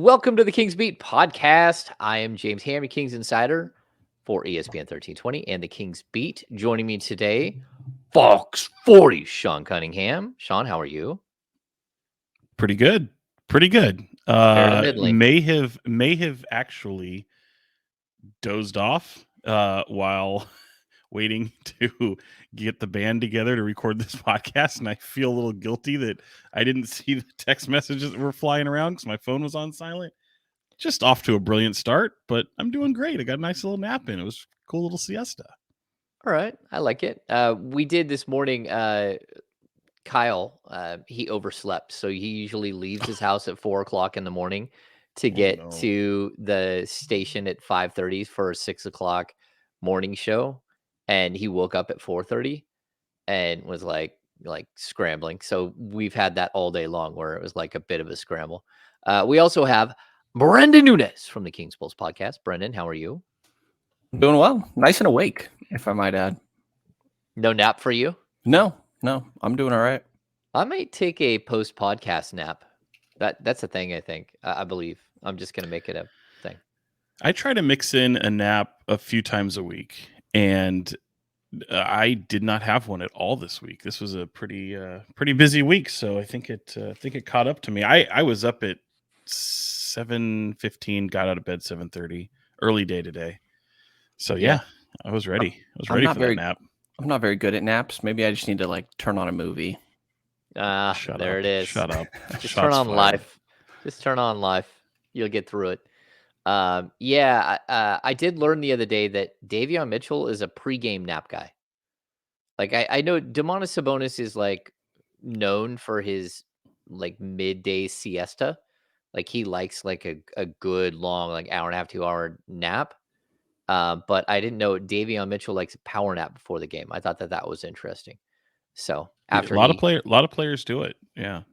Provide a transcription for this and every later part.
Welcome to the Kings Beat podcast. I am James Hammy, Kings Insider for ESPN 1320 and the Kings Beat. Joining me today, Fox 40, Sean Cunningham. Sean, how are you? Pretty good. Pretty good. Fair to middling. May have actually dozed off while waiting to get the band together to record this podcast, and I feel a little guilty that I didn't see the text messages that were flying around because my phone was on silent. Just off to a brilliant start, but I'm doing great. I got a nice little nap in. It was a cool little siesta. All right. I like it. We did this morning. Kyle, he overslept. So he usually leaves his house at 4:00 in the morning to get to the station at 5:30 for a 6:00 morning show. And he woke up at 4:30 and was like scrambling. So we've had that all day long where it was like a bit of a scramble. We also have Brenden Nunes from the Kings Pulse podcast. Brenden, how are you? Doing well. Nice and awake, if I might add. No nap for you? No, I'm doing all right. I might take a post-podcast nap. That's a thing, I think. I believe. I'm just going to make it a thing. I try to mix in a nap a few times a week, and I did not have one at all this week. This was a pretty busy week, so I think it caught up to me. I was up at 7:15, got out of bed 7:30, early day today. So yeah, I was ready. I was ready for that nap. I'm not very good at naps. Maybe I just need to turn on a movie. There it is. Shut up. Just turn on life. Just turn on life. You'll get through it. I did learn the other day that Davion Mitchell is a pregame nap guy. I know Domantas Sabonis is known for his midday siesta. He likes a good long hour and a half, 2 hour nap. But I didn't know Davion Mitchell likes a power nap before the game. I thought that was interesting. So after a lot of players do it. Yeah,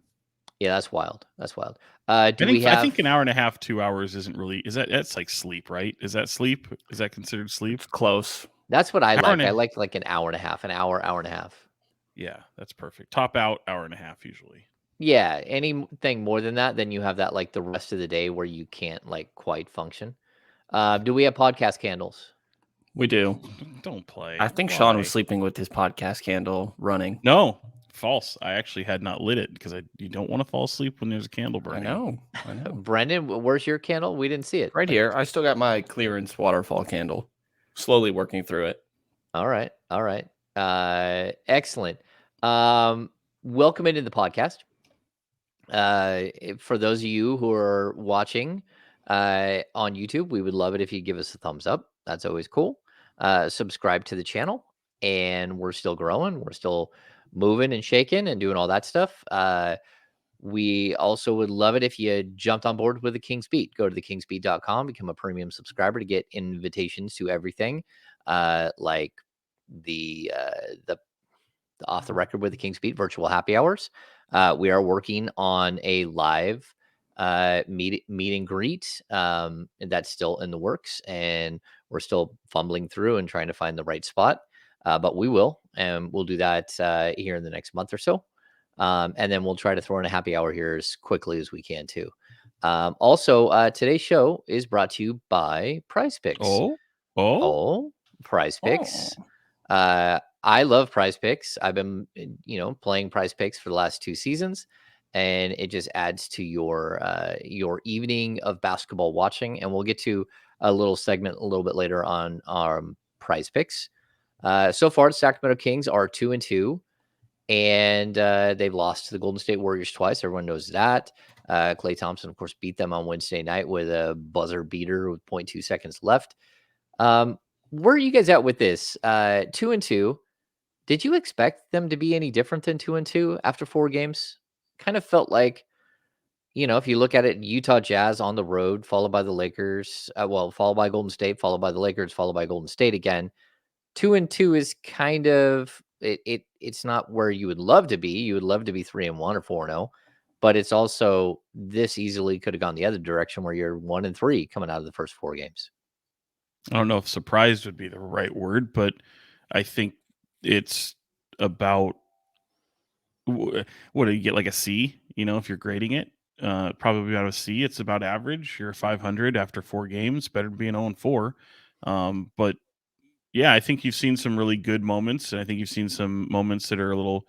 that's wild. That's wild. I think an hour and a half, 2 hours isn't really. That's like sleep, right? Is that sleep? Is that considered sleep? It's close. That's what I like. I like an hour and a half, an hour and a half. Yeah, that's perfect. Top out, hour and a half usually. Yeah, anything more than that, then you have that the rest of the day where you can't quite function. Do we have podcast candles? We do. Don't play. I think Sean was sleeping with his podcast candle running. No, false. I actually had not lit it because you don't want to fall asleep when there's a candle burning. I know. Brenden, where's your candle? We didn't see it. Right here. I still got my clearance waterfall candle. Slowly working through it. All right. Excellent. Welcome into the podcast. For those of you who are watching on YouTube, we would love it if you give us a thumbs up. That's always cool. Subscribe to the channel, and we're still growing. We're still moving and shaking and doing all that stuff. We also would love it if you jumped on board with the Kings Beat. Go to thekingsbeat.com, become a premium subscriber to get invitations to everything, like the Off the Record with the Kings Beat virtual happy hours. We are working on a live meet and greet. That's still in the works, and we're still fumbling through and trying to find the right spot. But we will, and we'll do that here in the next month or so. And then we'll try to throw in a happy hour here as quickly as we can too. Also, today's show is brought to you by PrizePicks. PrizePicks. I love PrizePicks. I've been, playing PrizePicks for the last 2 seasons, and it just adds to your evening of basketball watching. And we'll get to a little segment a little bit later on PrizePicks. So far, the Sacramento Kings are 2-2, and they've lost to the Golden State Warriors twice. Everyone knows that. Klay Thompson, of course, beat them on Wednesday night with a buzzer beater with 0.2 seconds left. Where are you guys at with this? 2-2. Did you expect them to be any different than 2-2 after 4 games? Kind of felt like, if you look at it, Utah Jazz on the road, followed by the Lakers, followed by Golden State, followed by the Lakers, followed by Golden State again. 2-2 is kind of it's not where you would love to be. You would love to be 3-1 or 4-0, but it's also this easily could have gone the other direction where you're 1-3 coming out of the first 4 games. I don't know if surprised would be the right word, but I think it's about what do you get, like a C, if you're grading it. probably about a C. It's about average. You're 500 after 4 games. Better than being 0-4. But yeah, I think you've seen some really good moments, and I think you've seen some moments that are a little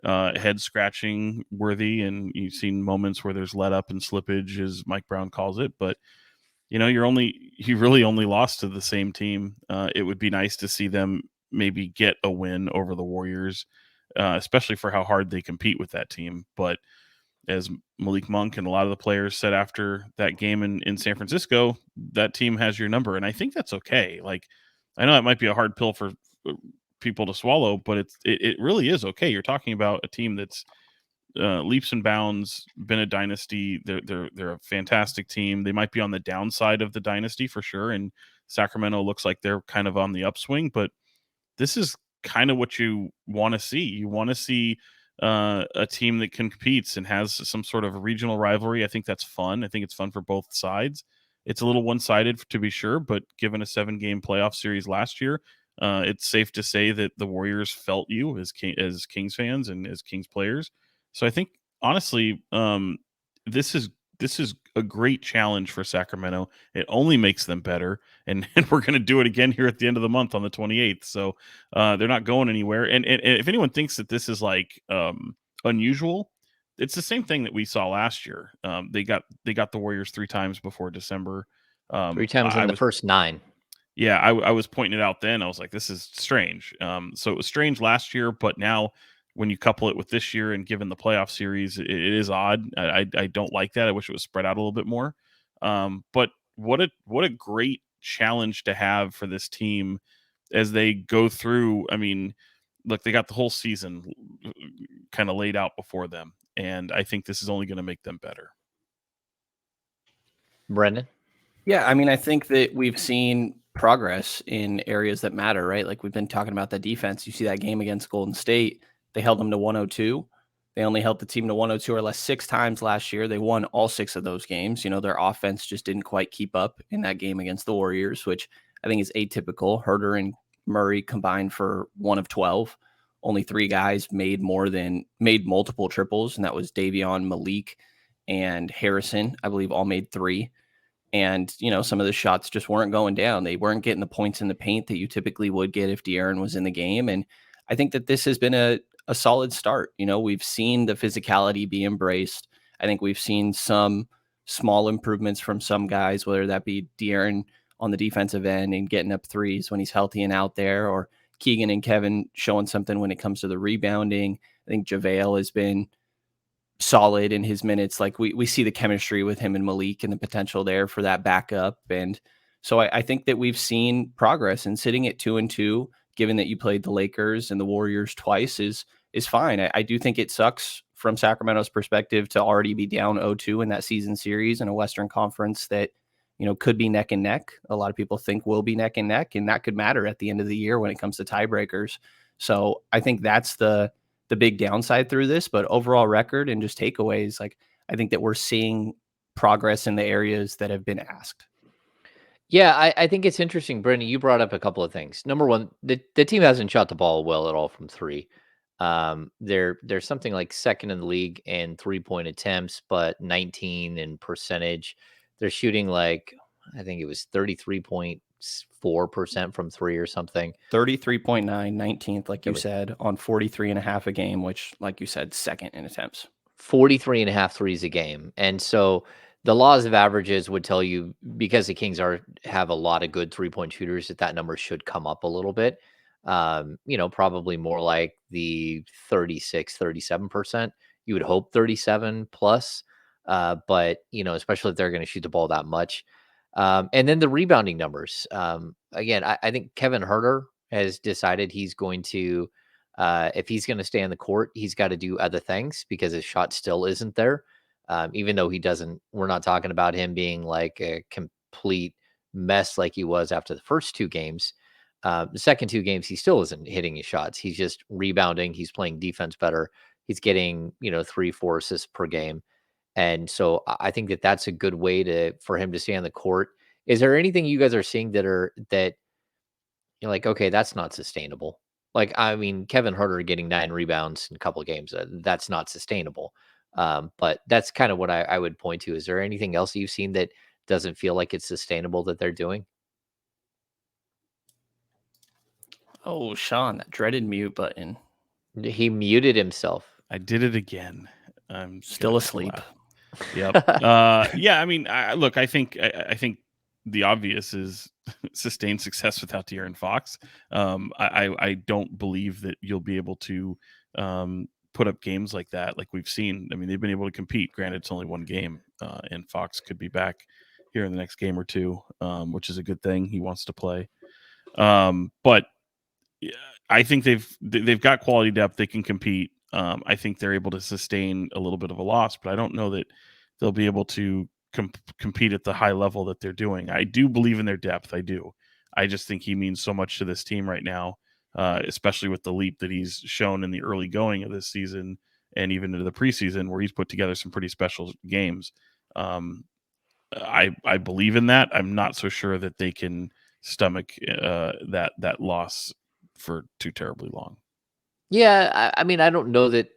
head scratching worthy, and you've seen moments where there's let up and slippage, as Mike Brown calls it. But you really only lost to the same team. It would be nice to see them maybe get a win over the Warriors, especially for how hard they compete with that team. But as Malik Monk and a lot of the players said after that game in San Francisco, that team has your number. And I think that's okay. Like, I know that might be a hard pill for people to swallow, but it really is okay. You're talking about a team that's leaps and bounds, been a dynasty. They're a fantastic team. They might be on the downside of the dynasty for sure. And Sacramento looks like they're kind of on the upswing, but this is kind of what you want to see. You want to see a team that competes and has some sort of regional rivalry. I think that's fun. I think it's fun for both sides. It's a little one-sided to be sure, but given a 7-game playoff series last year, it's safe to say that the Warriors felt you as Kings fans and as Kings players. So I think honestly, this is a great challenge for Sacramento. It only makes them better, and we're going to do it again here at the end of the month on the 28th. So they're not going anywhere. And if anyone thinks that this is like unusual, it's the same thing that we saw last year. They got the Warriors 3 times before December. 3 times in the first 9. Yeah, I was pointing it out then. I was like, this is strange. So it was strange last year, but now when you couple it with this year and given the playoff series, it is odd. I don't like that. I wish it was spread out a little bit more. But what a great challenge to have for this team as they go through. I mean, look, they got the whole season kind of laid out before them, and I think this is only going to make them better. Brenden? Yeah, I mean, I think that we've seen progress in areas that matter, right? Like we've been talking about the defense. You see that game against Golden State, they held them to 102. They only held the team to 102 or less 6 times last year. They won all 6 of those games. You know, their offense just didn't quite keep up in that game against the Warriors, which I think is atypical. Herter and Murray combined for 1 of 12. Only 3 guys made multiple triples, and that was Davion, Malik, and Harrison. I believe all made 3. And, you know, some of the shots just weren't going down. They weren't getting the points in the paint that you typically would get if De'Aaron was in the game. And I think that this has been a solid start. You know, we've seen the physicality be embraced. I think we've seen some small improvements from some guys, whether that be De'Aaron on the defensive end and getting up threes when he's healthy and out there, or Keegan and Kevin showing something when it comes to the rebounding. I think JaVale has been solid in his minutes. Like we see the chemistry with him and Malik and the potential there for that backup. And so I think that we've seen progress, and sitting at 2-2, given that you played the Lakers and the Warriors twice is fine. I do think it sucks from Sacramento's perspective to already be down 0-2 in that season series in a Western Conference that, you know, could be neck and neck. A lot of people think will be neck and neck, and that could matter at the end of the year when it comes to tiebreakers. So I think that's the big downside through this, but overall record and just takeaways, like I think that we're seeing progress in the areas that have been asked. Yeah, I think it's interesting, Brenden. You brought up a couple of things. Number one, the team hasn't shot the ball well at all from 3. They're something like second in the league in 3-point attempts, but 19 in percentage. They're shooting like, I think it was 33.4% from 3 or something. 33.9, 19th, like you said, on 43.5 a game, which, like you said, second in attempts. 43.5 threes a game. And so the laws of averages would tell you, because the Kings have a lot of good 3-point shooters, that number should come up a little bit. You know, probably more like the 36, 37%. You would hope 37 plus. But, you know, especially if they're going to shoot the ball that much. And then the rebounding numbers. Again, I think Kevin Herter has decided he's going to, if he's going to stay on the court, he's got to do other things because his shot still isn't there. Even though he doesn't, we're not talking about him being like a complete mess like he was after the first 2 games. The second 2 games, he still isn't hitting his shots. He's just rebounding. He's playing defense better. He's getting, 3-4 assists per game. And so I think that that's a good way for him to stay on the court. Is there anything you guys are seeing that you're like, okay, that's not sustainable? Like, I mean, Kevin Herter getting 9 rebounds in a couple of games, that's not sustainable. But that's kind of what I would point to. Is there anything else you've seen that doesn't feel like it's sustainable that they're doing? Oh, Sean, that dreaded mute button. He muted himself. I did it again. I'm Still gonna asleep. laugh. Yep. Yeah. I mean, look. I think the obvious is sustained success without De'Aaron Fox. I don't believe that you'll be able to put up games like that, like we've seen. I mean, they've been able to compete. Granted, it's only one game, and Fox could be back here in the next game or two, which is a good thing. He wants to play. But yeah, I think they've got quality depth. They can compete. I think they're able to sustain a little bit of a loss, but I don't know that they'll be able to compete at the high level that they're doing. I do believe in their depth. I do. I just think he means so much to this team right now, especially with the leap that he's shown in the early going of this season and even into the preseason, where he's put together some pretty special games. I believe in that. I'm not so sure that they can stomach that loss for too terribly long. Yeah, I mean, I don't know that.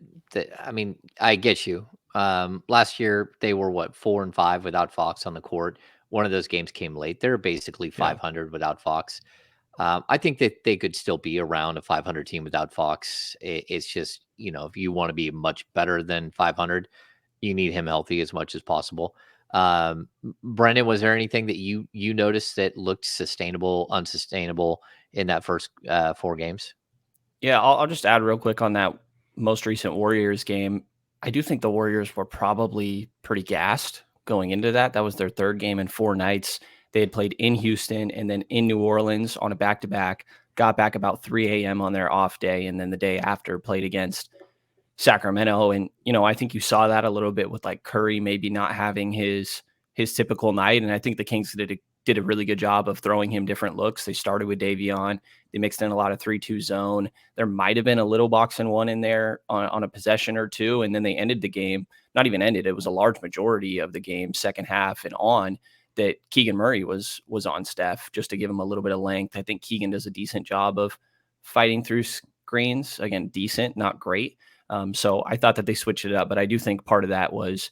I mean, I get you. Last year they were what 4-5 without Fox on the court. One of those games came late. They're basically Yeah. 500 without Fox. I think that they could still be around a 500 team without Fox. It's just, if you want to be much better than 500, you need him healthy as much as possible. Brendan, was there anything that you noticed that looked sustainable, unsustainable in that first 4 games? Yeah, I'll just add real quick on that most recent Warriors game. I do think the Warriors were probably pretty gassed going into that. That was their third game in 4 nights. They had played in Houston and then in New Orleans on a back-to-back, got back about 3 a.m. on their off day, and then the day after played against Sacramento. And, I think you saw that a little bit with like Curry maybe not having his typical night. And I think the Kings did a really good job of throwing him different looks. They started with Davion. They mixed in a lot of 3-2 zone. There might have been a little box and one in there on a possession or two. And then they ended the game, not even ended. It was a large majority of the game, second half and on, that Keegan Murray was on Steph just to give him a little bit of length. I think Keegan does a decent job of fighting through screens. Again, decent, not great. So I thought that they switched it up, but I do think part of that was,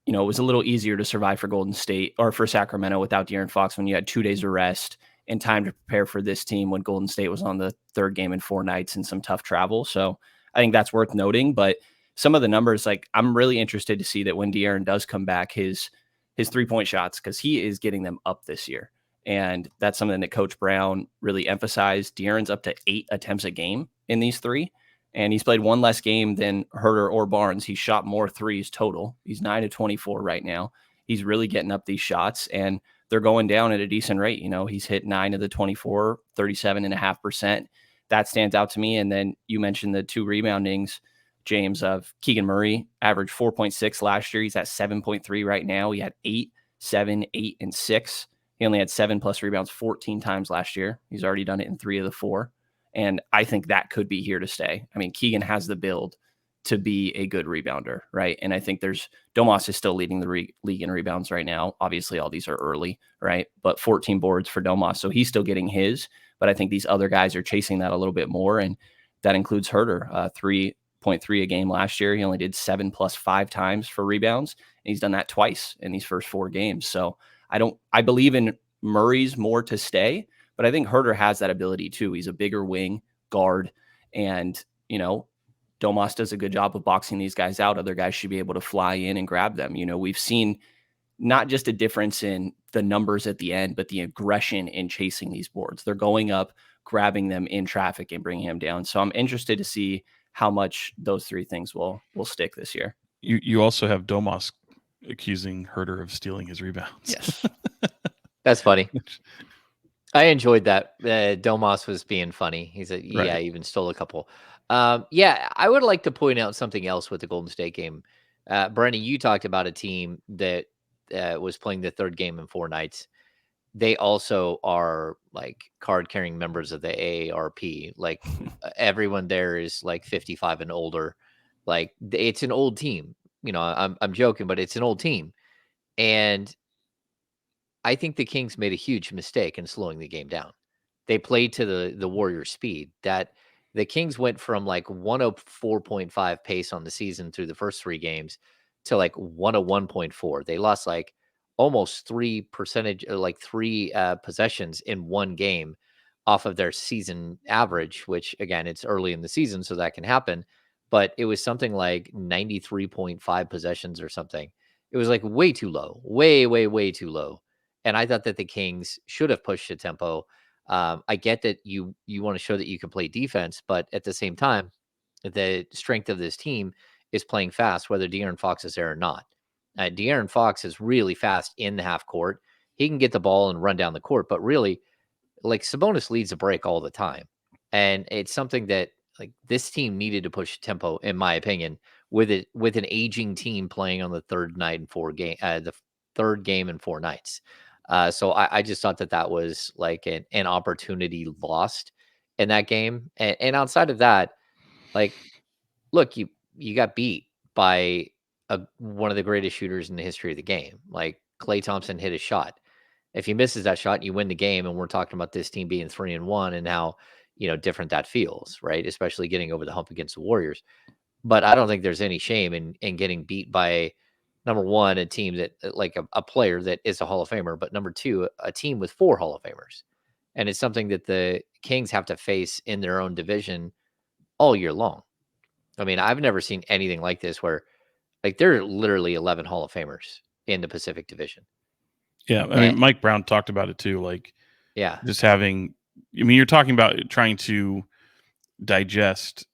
it was a little easier to survive for Golden State or for Sacramento without De'Aaron Fox when you had 2 days of rest and time to prepare for this team when Golden State was on the third game in 4 nights and some tough travel. So I think that's worth noting. But some of the numbers, like I'm really interested to see that when De'Aaron does come back, his 3-point shots, because he is getting them up this year. And that's something that Coach Brown really emphasized. De'Aaron's up to 8 attempts a game in these 3. And he's played one less game than Herter or Barnes. He shot more threes total. He's 9-24 right now. He's really getting up these shots, and they're going down at a decent rate. He's hit 9 of the 24, 37.5%. That stands out to me. And then you mentioned the 2 reboundings, James, of Keegan Murray, averaged 4.6 last year. He's at 7.3 right now. He had 8, 7, 8, and 6. He only had 7+ rebounds 14 times last year. He's already done it in 3 of the 4. And I think that could be here to stay. I mean, Keegan has the build to be a good rebounder, right? And I think Domas is still leading the league in rebounds right now. Obviously, all these are early, right? But 14 boards for Domas. So he's still getting his. But I think these other guys are chasing that a little bit more. And that includes Herter, 3.3 a game last year. He only did 7 + 5 times for rebounds. And he's done that twice in these first 4 games. So I believe in Murray's more to stay. But I think Herter has that ability too. He's a bigger wing guard, and Domas does a good job of boxing these guys out. Other guys should be able to fly in and grab them. We've seen not just a difference in the numbers at the end, but the aggression in chasing these boards. They're going up, grabbing them in traffic, and bringing them down. So I'm interested to see how much those 3 things will stick this year. You also have Domas accusing Herter of stealing his rebounds. Yes, That's funny. I enjoyed that. Domas was being funny. He said, "Yeah, Right. I even stole a couple." Yeah, I would like to point out something else with the Golden State game. Brennan, you talked about a team that was playing the third game in 4 nights. They also are like card-carrying members of the AARP. Like everyone there is like 55 and older. Like it's an old team. I'm joking, but it's an old team, and I think the Kings made a huge mistake in slowing the game down. They played to the Warriors' speed. the Kings went from like 104.5 pace on the season through the first 3 games to like 101.4. They lost like almost 3 possessions in one game off of their season average, which again, it's early in the season, so that can happen. But it was something like 93.5 possessions or something. It was like way too low, way, way, way too low. And I thought that the Kings should have pushed the tempo. I get that you want to show that you can play defense, but at the same time, the strength of this team is playing fast, whether De'Aaron Fox is there or not. De'Aaron Fox is really fast in the half court. He can get the ball and run down the court, but really, like Sabonis leads the break all the time, and it's something that like this team needed to push tempo, in my opinion, with an aging team playing on the third night in the third game in 4 nights. So I just thought that that was like an opportunity lost in that game, and outside of that, like look, you got beat by one of the greatest shooters in the history of the game. Like Klay Thompson hit a shot. If he misses that shot, you win the game. And we're talking about this team being 3-1 and how, different that feels, right? Especially getting over the hump against the Warriors. But I don't think there's any shame in getting beat by number one, a team that like a player that is a Hall of Famer, but number two, a team with 4 Hall of Famers. And it's something that the Kings have to face in their own division all year long. I mean, I've never seen anything like this where like there are literally 11 Hall of Famers in the Pacific Division. Yeah, I mean, Mike Brown talked about it too. Like, yeah, just having. I mean, you're talking about trying to digest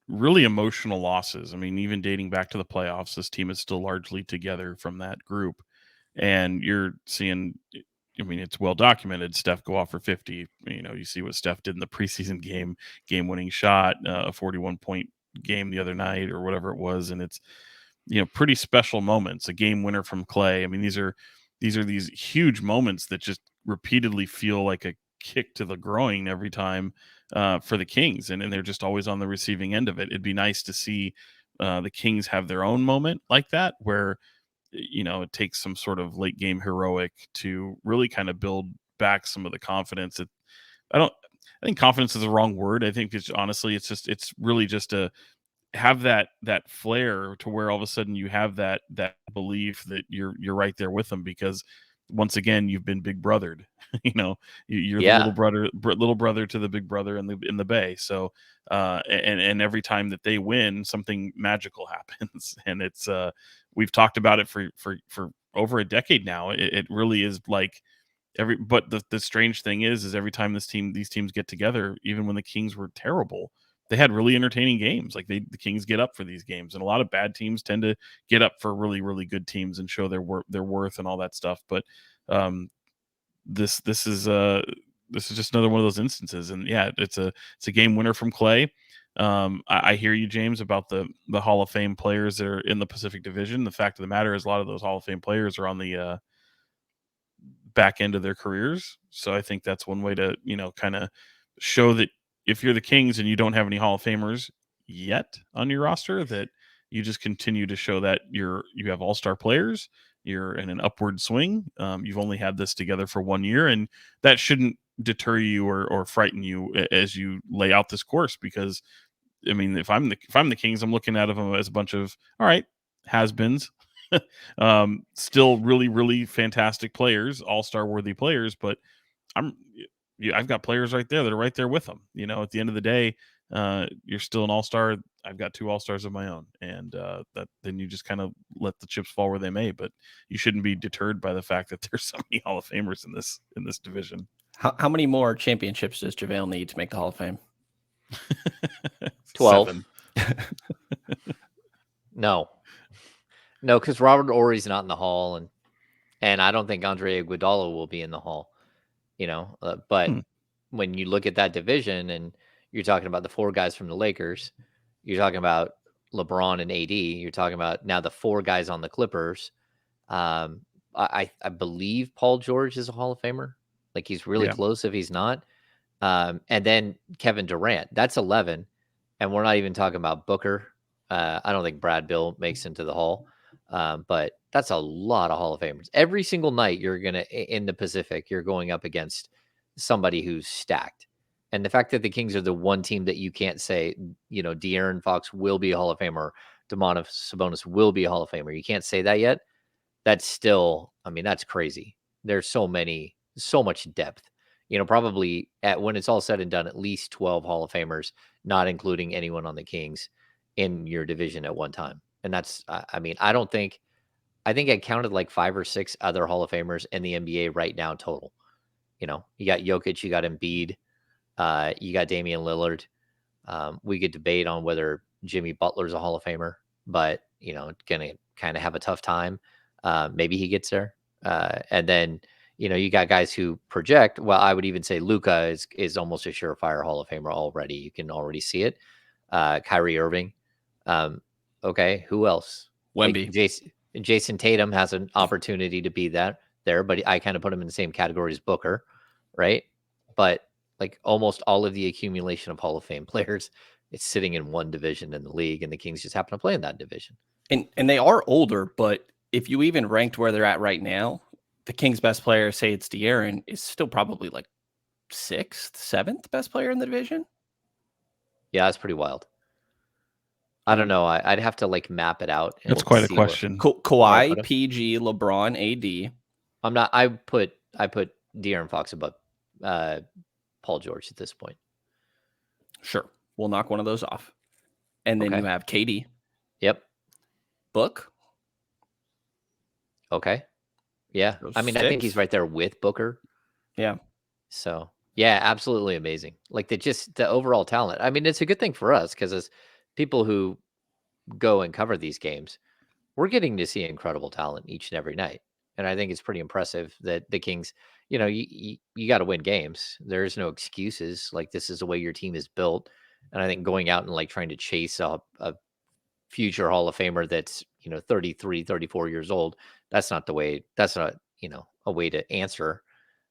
really emotional losses. I mean, even dating back to the playoffs, this team is still largely together from that group, and you're seeing. I mean, it's well documented. Steph go off for 50. You see what Steph did in the preseason game-winning shot, a 41-point game the other night or whatever it was, and it's pretty special moments. A game winner from Klay. I mean, these are these huge moments that just repeatedly feel like a kick to the groin every time for the Kings, and they're just always on the receiving end of it. It'd be nice to see the Kings have their own moment like that, where it takes some sort of late game heroic to really kind of build back some of the confidence. I think confidence is the wrong word. I think it's really just a have that flair to where all of a sudden you have that belief that you're right there with them, because once again you've been big brothered. You're the little brother to the big brother in the Bay. So and every time that they win, something magical happens. And it's we've talked about it for over a decade now. It really is like but the strange thing is every time these teams get together, even when the Kings were terrible, they had really entertaining games. Like the Kings get up for these games, and a lot of bad teams tend to get up for really, really good teams and show their worth and all that stuff. But this is just another one of those instances. And yeah, it's a game winner from Klay. I hear you, James, about the Hall of Fame players that are in the Pacific Division. The fact of the matter is a lot of those Hall of Fame players are on the back end of their careers. So I think that's one way to, kind of show that if you're the Kings and you don't have any Hall of Famers yet on your roster, that you just continue to show that you have all-star players, you're in an upward swing. You've only had this together for 1 year, and that shouldn't deter you or frighten you as you lay out this course. Because I mean, if I'm the Kings, I'm looking at them as a bunch of all right has-beens. Still really, really fantastic players, all-star worthy players, but I've got players right there that are right there with them. At the end of the day, you're still an all-star. I've got 2 all-stars of my own, and that then you just kind of let the chips fall where they may. But you shouldn't be deterred by the fact that there's so many Hall of Famers in this division. How many more championships does JaVale need to make the Hall of Fame? 12. No, because Robert Ory's not in the Hall, and I don't think Andre Iguodala will be in the Hall. But when you look at that division and you're talking about the 4 guys from the Lakers, you're talking about LeBron and AD, you're talking about now the 4 guys on the Clippers. I believe Paul George is a Hall of Famer. Like he's really close if he's not. And then Kevin Durant, that's 11. And we're not even talking about Booker. I don't think Brad Bill makes into the Hall. But that's a lot of Hall of Famers. Every single night in the Pacific, you're going up against somebody who's stacked. And the fact that the Kings are the one team that you can't say, De'Aaron Fox will be a Hall of Famer, Domantas Sabonis will be a Hall of Famer. You can't say that yet. That's still, that's crazy. There's so much depth. Probably when it's all said and done, at least 12 Hall of Famers, not including anyone on the Kings in your division at one time. And that's, I think I counted like 5 or 6 other Hall of Famers in the NBA right now total. You got Jokic, you got Embiid, you got Damian Lillard. We could debate on whether Jimmy Butler's a Hall of Famer, but gonna kind of have a tough time. Maybe he gets there. And then you got guys who project. Well, I would even say Luka is almost a surefire Hall of Famer already. You can already see it. Kyrie Irving. Okay, who else? Wemby. Like Jason Tatum has an opportunity to be there, but I kind of put him in the same category as Booker, right? But like almost all of the accumulation of Hall of Fame players, it's sitting in one division in the league, and the Kings just happen to play in that division. And they are older, but if you even ranked where they're at right now, the Kings' best player, say it's De'Aaron, is still probably like 6th, 7th best player in the division. Yeah, that's pretty wild. I don't know. I'd have to like map it out. That's quite a question. Kawhi, PG, LeBron, AD. I'm not. I put De'Aaron Fox above Paul George at this point. Sure, we'll knock one of those off, and then you have KD. Yep. Book. Okay. Yeah. I think he's right there with Booker. Yeah. So yeah, absolutely amazing. Like the overall talent. It's a good thing for us because as people who go and cover these games, we're getting to see incredible talent each and every night. And I think it's pretty impressive that the Kings, you got to win games. There's no excuses. Like this is the way your team is built. And I think going out and like trying to chase a future Hall of Famer that's, 33, 34 years old, that's not the way. That's not, a way to answer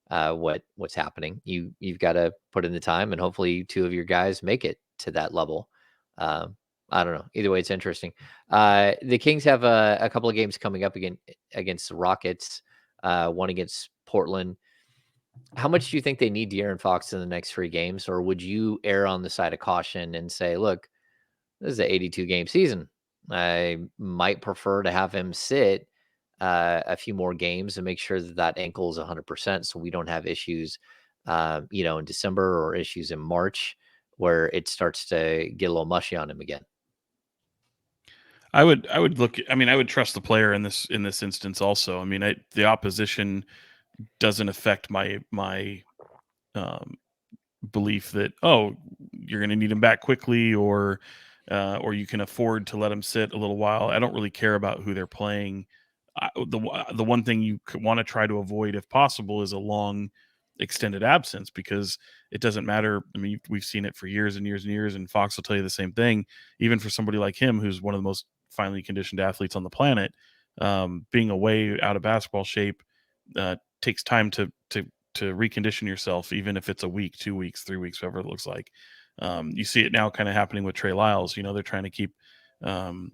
what's happening. You've got to put in the time, and hopefully 2 of your guys make it to that level. I don't know. Either way, it's interesting. The Kings have a couple of games coming up against the Rockets, one against Portland. How much do you think they need De'Aaron Fox in the next 3 games? Or would you err on the side of caution and say, look, this is an 82-game season. I might prefer to have him sit a few more games and make sure that ankle is 100% so we don't have issues, in December or issues in March where it starts to get a little mushy on him again. I would look. I would trust the player in this instance also. The opposition doesn't affect my belief that you're going to need him back quickly or you can afford to let him sit a little while. I don't really care about who they're playing. The one thing you want to try to avoid if possible is a long extended absence, because it doesn't matter. We've seen it for years and years and years, and Fox will tell you the same thing. Even for somebody like him, who's one of the most finely conditioned athletes on the planet, being away out of basketball shape takes time to recondition yourself, even if it's a week, 2 weeks, 3 weeks, whatever it looks like. You see it now kind of happening with Trey Lyles. They're trying to keep him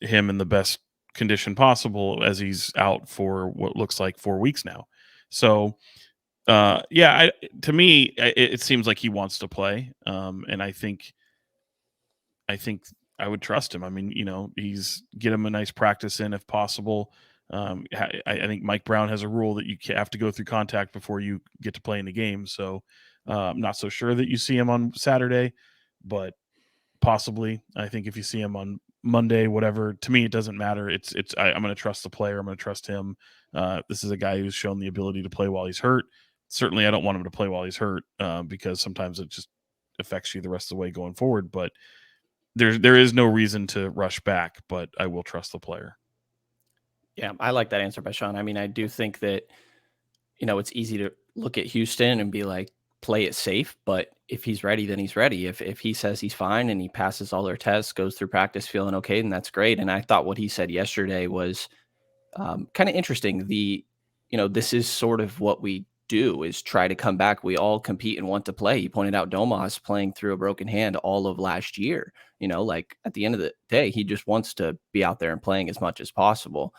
in the best condition possible as he's out for what looks like 4 weeks now. So to me, it seems like he wants to play. And I think I would trust him. He's get him a nice practice in if possible. I think Mike Brown has a rule that you have to go through contact before you get to play in the game. So I'm not so sure that you see him on Saturday, but possibly. I think if you see him on Monday, whatever, to me, it doesn't matter. I'm going to trust the player. I'm going to trust him. This is a guy who's shown the ability to play while he's hurt. Certainly, I don't want him to play while he's hurt because sometimes it just affects you the rest of the way going forward. But there is no reason to rush back, but I will trust the player. Yeah, I like that answer by Sean. I do think that, it's easy to look at Houston and be like, play it safe. But if he's ready, then he's ready. If he says he's fine and he passes all their tests, goes through practice feeling okay, then that's great. And I thought what he said yesterday was kind of interesting. This is sort of what we do, is try to come back. We all compete and want to play. He pointed out Domas playing through a broken hand all of last year. Like at the end of the day, he just wants to be out there and playing as much as possible.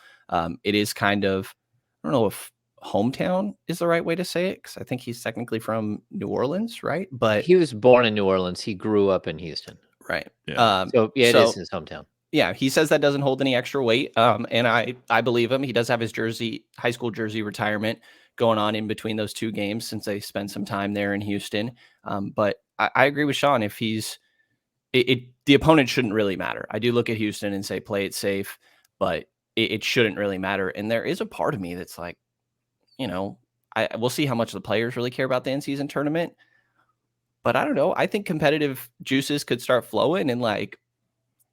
It is kind of, I don't know if hometown is the right way to say it, because I think he's technically from New Orleans, right? But He was born in New Orleans. He grew up in Houston. right. Yeah. So yeah, it is his hometown. Yeah, he says that doesn't hold any extra weight. And I believe him. He does have his high school jersey retirement going on in between those two games since they spent some time there in Houston. But I agree with Sean. If the opponent shouldn't really matter. I do look at Houston and say, play it safe, but it shouldn't really matter. And there is a part of me that's like, we'll see how much the players really care about the in-season tournament. But I don't know. I think competitive juices could start flowing, and like,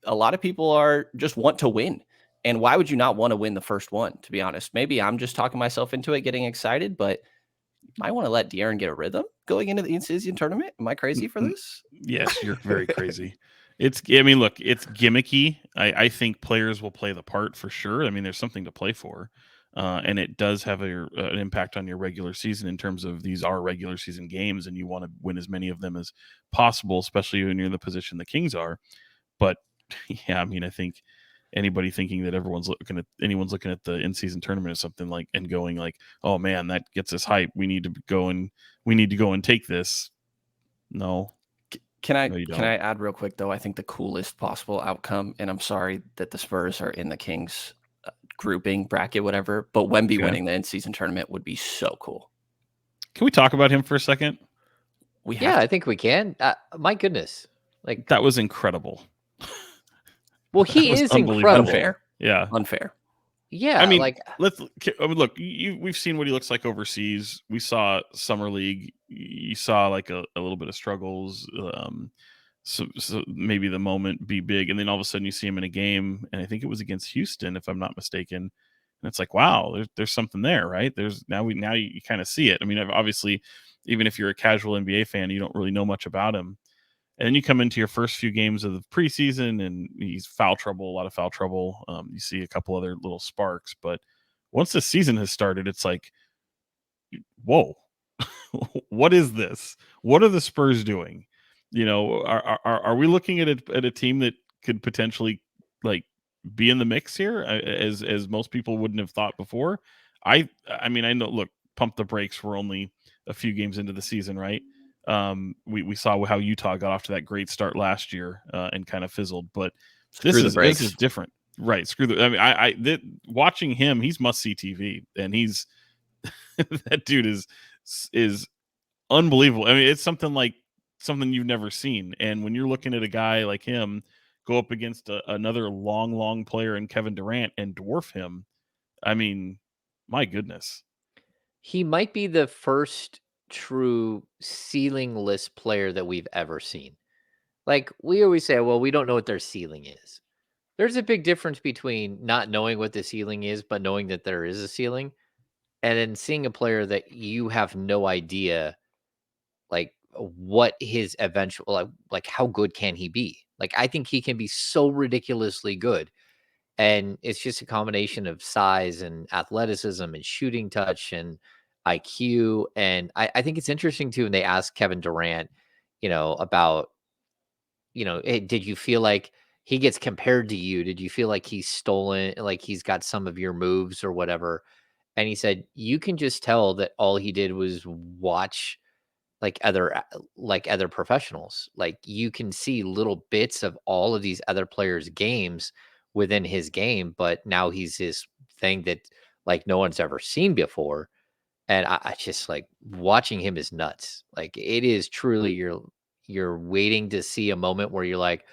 a lot of people just want to win. And why would you not want to win the first one, to be honest? Maybe I'm just talking myself into it, getting excited, but you might want to let De'Aaron get a rhythm going into the in-season tournament. Am I crazy for this? Yes, you're very crazy. Look, it's gimmicky. I think players will play the part for sure. I mean, there's something to play for. And it does have an impact on your regular season in terms of these are regular season games, and you want to win as many of them as possible, especially when you're in the position the Kings are. But yeah, I mean, I think anybody thinking that anyone's looking at the in-season tournament or something like and going like, oh man, that gets us hype. We need to go and take this. No. Can I add real quick though? I think the coolest possible outcome, and I'm sorry that the Spurs are in the Kings grouping bracket, whatever, but Wemby winning the in-season tournament would be so cool. Can we talk about him for a second? I think we can. My goodness, like that was incredible. Well, he is incredible. Unfair. Yeah. Unfair. Yeah. I mean, like, look, we've seen what he looks like overseas. We saw Summer League. You saw like a little bit of struggles. So maybe the moment be big. And then all of a sudden you see him in a game. And I think it was against Houston, if I'm not mistaken. And it's like, wow, there's something there, right? Now you kind of see it. I mean, obviously, even if you're a casual NBA fan, you don't really know much about him. And then you come into your first few games of the preseason and he's a lot of foul trouble. You see a couple other little sparks, but once the season has started, it's like, whoa, what is this? What are the Spurs doing? Are we looking at a team that could potentially like be in the mix here as most people wouldn't have thought before? I mean, I know, look, pump the brakes. We're only a few games into the season, right? We saw how Utah got off to that great start last year and kind of fizzled, but this is different, right? Watching him, he's must see TV, and he's that dude is unbelievable. I mean, it's something you've never seen, and when you're looking at a guy like him go up against another long player in Kevin Durant and dwarf him, I mean, my goodness, he might be the first true ceiling-less player that we've ever seen. Like, we always say, well, we don't know what their ceiling is. There's a big difference between not knowing what the ceiling is, but knowing that there is a ceiling, and then seeing a player that you have no idea, like, what his eventual, like how good can he be? Like, I think he can be so ridiculously good. And it's just a combination of size and athleticism and shooting touch and IQ. And I think it's interesting too when they ask Kevin Durant, about, hey, did you feel like he gets compared to you? Did you feel like he's stolen, like he's got some of your moves or whatever? And he said, you can just tell that all he did was watch like other professionals. Like, you can see little bits of all of these other players' games within his game, but now he's his thing that like no one's ever seen before. And I just like watching him is nuts. Like, it is truly you're waiting to see a moment where you're like,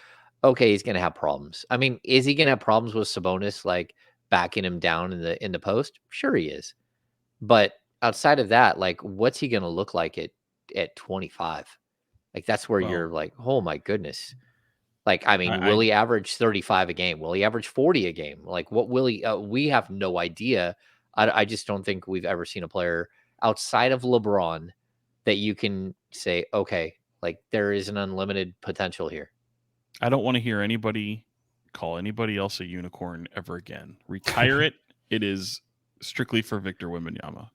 okay, he's gonna have problems. I mean, is he gonna have problems with Sabonis like backing him down in the post? Sure he is. But outside of that, like, what's he gonna look like at 25? Like, that's where you're like, oh my goodness. Like, I mean, will he average 35 a game? Will he average 40 a game? Like, what will he? We have no idea. I just don't think we've ever seen a player outside of LeBron that you can say, okay, like there is an unlimited potential here. I don't want to hear anybody call anybody else a unicorn ever again. Retire it. It is strictly for Victor Wembanyama.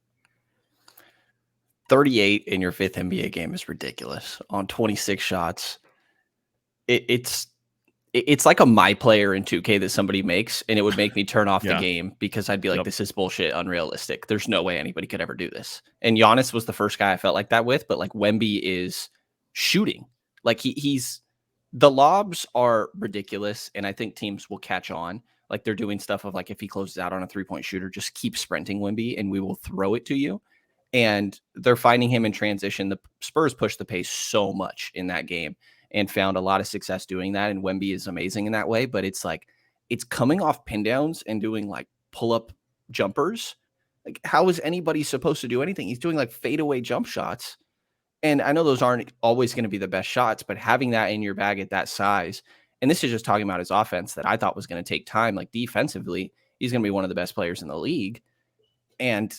38 in your fifth NBA game is ridiculous on 26 shots. It's it's like a my player in 2K that somebody makes, and it would make me turn off the Yeah. game because I'd be like, Yep. this is bullshit, unrealistic. There's no way anybody could ever do this. And Giannis was the first guy I felt like that with, but like Wemby is shooting. Like he's the lobs are ridiculous, and I think teams will catch on. Like they're doing stuff of like if he closes out on a 3-point shooter, just keep sprinting Wemby and we will throw it to you. And they're finding him in transition. The Spurs pushed the pace so much in that game and found a lot of success doing that. And Wemby is amazing in that way, but it's like it's coming off pin downs and doing like pull-up jumpers. Like, how is anybody supposed to do anything? He's doing like fadeaway jump shots. And I know those aren't always going to be the best shots, but having that in your bag at that size, and this is just talking about his offense that I thought was going to take time. Like defensively, he's going to be one of the best players in the league. And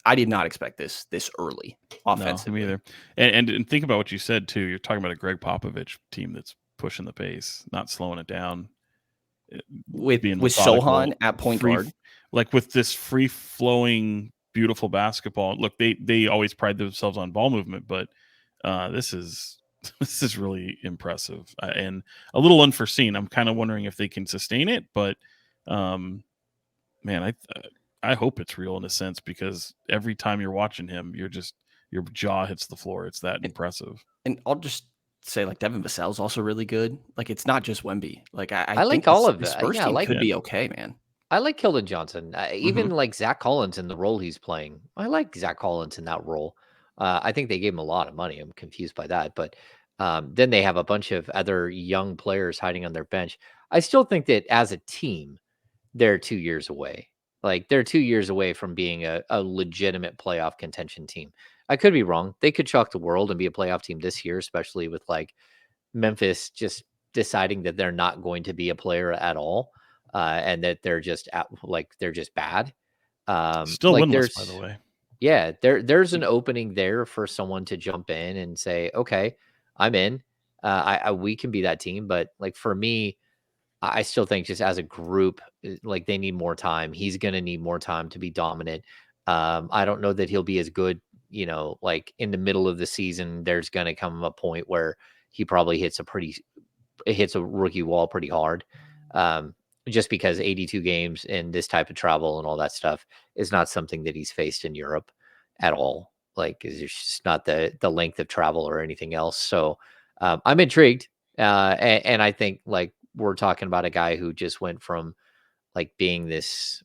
I did not expect this early offensively. No, me either. And think about what you said too. You're talking about a Greg Popovich team that's pushing the pace, not slowing it down. With Sohan at point guard, like with this free flowing, beautiful basketball. Look, they always pride themselves on ball movement, but this is really impressive and a little unforeseen. I'm kind of wondering if they can sustain it, but man, I hope it's real in a sense, because every time you're watching him, your jaw hits the floor. It's that impressive. And I'll just say, like, Devin Vassell's also really good. Like, it's not just Wemby. Like, I like think all of this that. Spurs Yeah, team like could be okay, man. I like Keldon Johnson. Even like Zach Collins in the role he's playing. I like Zach Collins in that role. I think they gave him a lot of money. I'm confused by that. But then they have a bunch of other young players hiding on their bench. I still think that as a team, they're 2 years away. Like they're 2 years away from being a legitimate playoff contention team. I could be wrong. They could shock the world and be a playoff team this year, especially with like Memphis just deciding that they're not going to be a player at all, and that they're just they're just bad. Still Like winless, by the way. yeah, there's an opening there for someone to jump in and say, okay, I'm in. We can be that team, but like for me, I still think just as a group, like they need more time. He's going to need more time to be dominant. I don't know that he'll be as good, like in the middle of the season, there's going to come a point where he probably hits a rookie wall pretty hard. Just because 82 games and this type of travel and all that stuff is not something that he's faced in Europe at all. Like, it's just not the length of travel or anything else. So I'm intrigued. And I think like we're talking about a guy who just went from like being this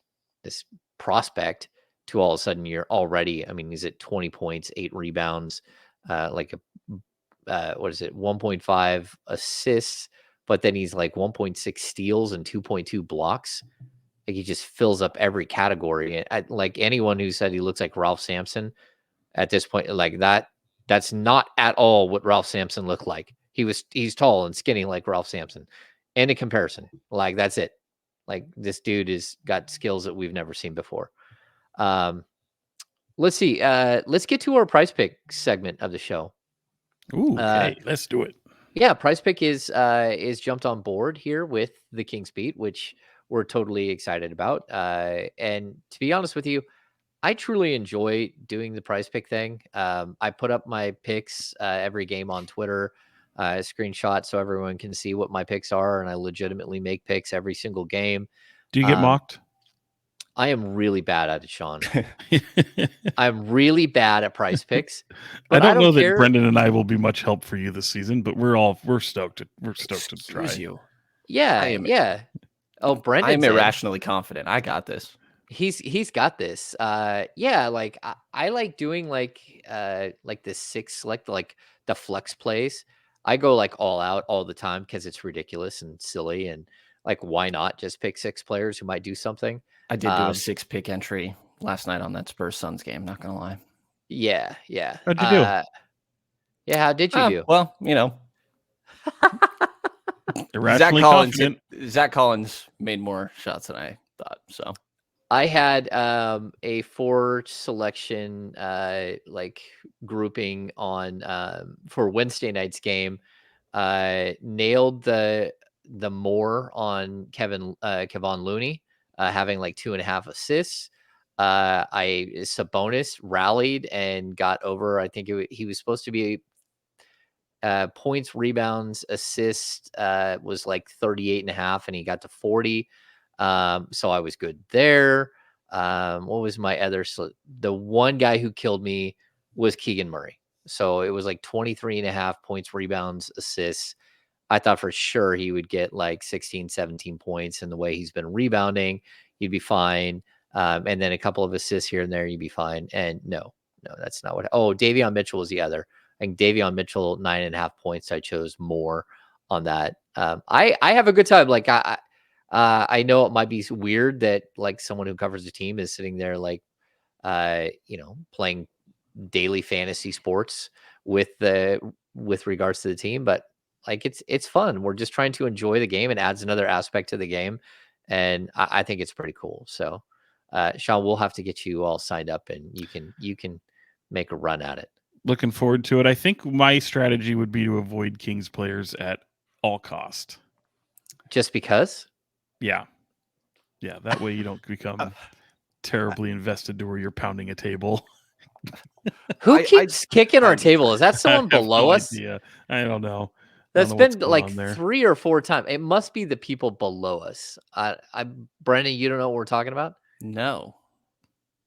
prospect to all of a sudden you're already, I mean, he's at 20 points, 8 rebounds, like what is it, 1.5 assists, but then he's like 1.6 steals and 2.2 blocks. Like he just fills up every category. And like anyone who said he looks like Ralph Sampson at this point, like that's not at all what Ralph Sampson looked like. He's tall and skinny like Ralph Sampson. And in comparison, like that's it. Like this dude has got skills that we've never seen before. Let's see. Let's get to our prize pick segment of the show. Ooh, okay, let's do it. Yeah, PrizePick is jumped on board here with the Kings Beat, which we're totally excited about. And to be honest with you, I truly enjoy doing the PrizePick thing. I put up my picks every game on Twitter, screenshot so everyone can see what my picks are, and I legitimately make picks every single game. Do you get mocked? I am really bad at it, Sean. I'm really bad at PrizePicks. I don't know that Brenden and I will be much help for you this season, but we're stoked to try. You. Yeah. Oh, Brenden, I am irrationally confident. I got this. He's got this. Yeah, like I like doing like the 6 select, like the flex plays. I go like all out all the time because it's ridiculous and silly, and like why not just pick 6 players who might do something. I did do a 6 pick entry last night on that Spurs Suns game. Not gonna lie. Yeah. How'd you do? Yeah, how did you do? Well, Zach Collins made more shots than I thought. So I had a 4 selection like grouping on for Wednesday night's game. Nailed the more on Kevon Looney, having like 2.5 assists. Sabonis rallied and got over. I think he was supposed to be points, rebounds, assists was like 38.5, and he got to 40. So I was good there. What was my other? The one guy who killed me was Keegan Murray. So it was like 23.5 points, rebounds, assists. I thought for sure he would get like 16, 17 points, and the way he's been rebounding, you'd be fine. And then a couple of assists here and there, you'd be fine. And no, that's not what. Oh, Davion Mitchell was the other. I think Davion Mitchell, 9.5 points. I chose more on that. I have a good time. Like I know it might be weird that like someone who covers the team is sitting there like, playing daily fantasy sports with regards to the team, but like it's fun. We're just trying to enjoy the game. It adds another aspect to the game, and I think it's pretty cool. So, Sean, we'll have to get you all signed up, and you can make a run at it. Looking forward to it. I think my strategy would be to avoid Kings players at all cost. Just because? Yeah. That way you don't become terribly invested to where you're pounding a table. Who keeps kicking our table? Is that someone below us? Yeah, I don't know. That's been like 3 or 4 times. It must be the people below us. Brenden, you don't know what we're talking about? No.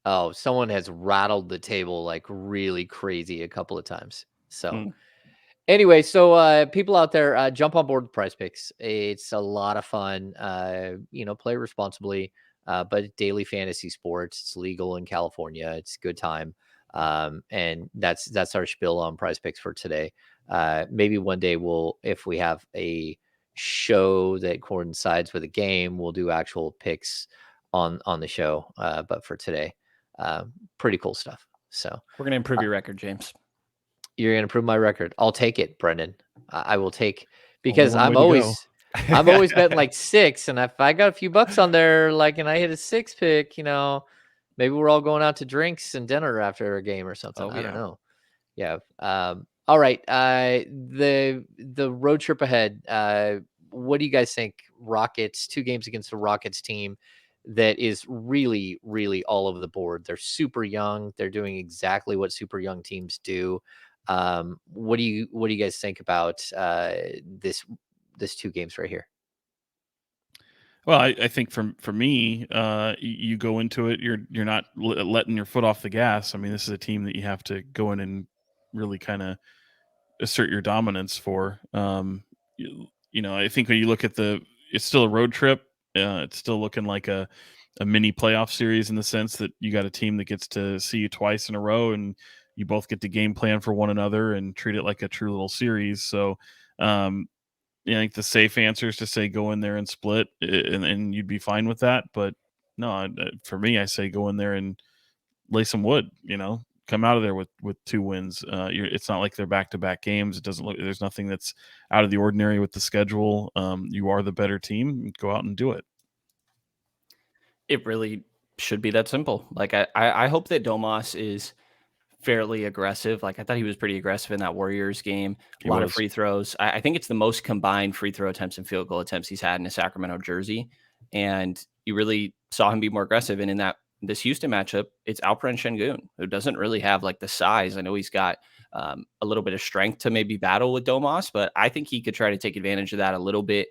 Oh, someone has rattled the table like really crazy a couple of times. So anyway, so people out there, jump on board with PrizePicks. It's a lot of fun. Play responsibly, but daily fantasy sports. It's legal in California. It's a good time. And that's our spiel on PrizePicks for today. Maybe one day if we have a show that coincides with a game, we'll do actual picks on the show. But for today, pretty cool stuff. So we're going to improve your record, James. You're going to improve my record. I'll take it, Brenden. I will take, because I'm always betting like 6. And if I got a few bucks on there, like, and I hit a 6 pick, maybe we're all going out to drinks and dinner after a game or something. I don't know. Yeah. All right. The road trip ahead. What do you guys think? Rockets, 2 games against the Rockets team that is really, really all over the board. They're super young. They're doing exactly what super young teams do. What do you guys think about this 2 games right here? Well, I think for me, you go into it, you're not letting your foot off the gas. I mean, this is a team that you have to go in and really kind of assert your dominance for. I think when you look at it's still a road trip. It's still looking like a mini playoff series in the sense that you got a team that gets to see you twice in a row, and you both get to game plan for one another and treat it like a true little series. So, I think the safe answer is to say go in there and split, and you'd be fine with that. But no, for me, I say go in there and lay some wood. Come out of there with 2 wins. It's not like they're back-to-back games. It doesn't look. There's nothing that's out of the ordinary with the schedule. You are the better team. Go out and do it. It really should be that simple. Like I hope that Domas is fairly aggressive. Like I thought he was pretty aggressive in that Warriors game. A lot of free throws. I think it's the most combined free throw attempts and field goal attempts he's had in a Sacramento jersey. And you really saw him be more aggressive. And in this Houston matchup, it's Alperen Şengün, who doesn't really have like the size. I know he's got a little bit of strength to maybe battle with Domas, but I think he could try to take advantage of that a little bit.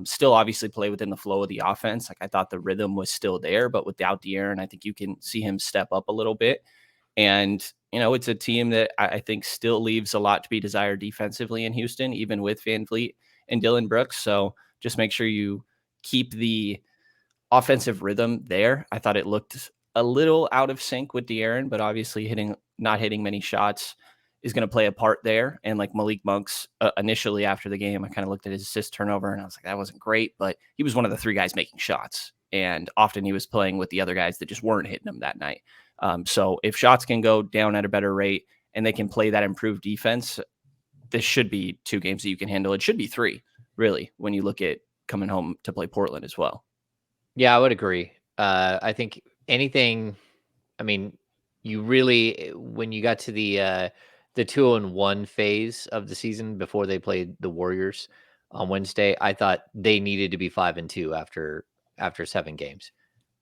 Still obviously play within the flow of the offense. Like I thought the rhythm was still there, but without De'Aaron, I think you can see him step up a little bit. And, it's a team that I think still leaves a lot to be desired defensively in Houston, even with Van Vliet and Dillon Brooks. So just make sure you keep the offensive rhythm there. I thought it looked a little out of sync with De'Aaron, but obviously not hitting many shots is going to play a part there. And like Malik Monk's initially after the game, I kind of looked at his assist turnover and I was like, that wasn't great, but he was one of the 3 guys making shots. And often he was playing with the other guys that just weren't hitting them that night. So if shots can go down at a better rate and they can play that improved defense, this should be 2 games that you can handle. It should be 3, really, when you look at coming home to play Portland as well. Yeah, I would agree. I think anything, I mean, you really, when you got to the 2-1 phase of the season before they played the Warriors on Wednesday, I thought they needed to be 5-2 after 7 games.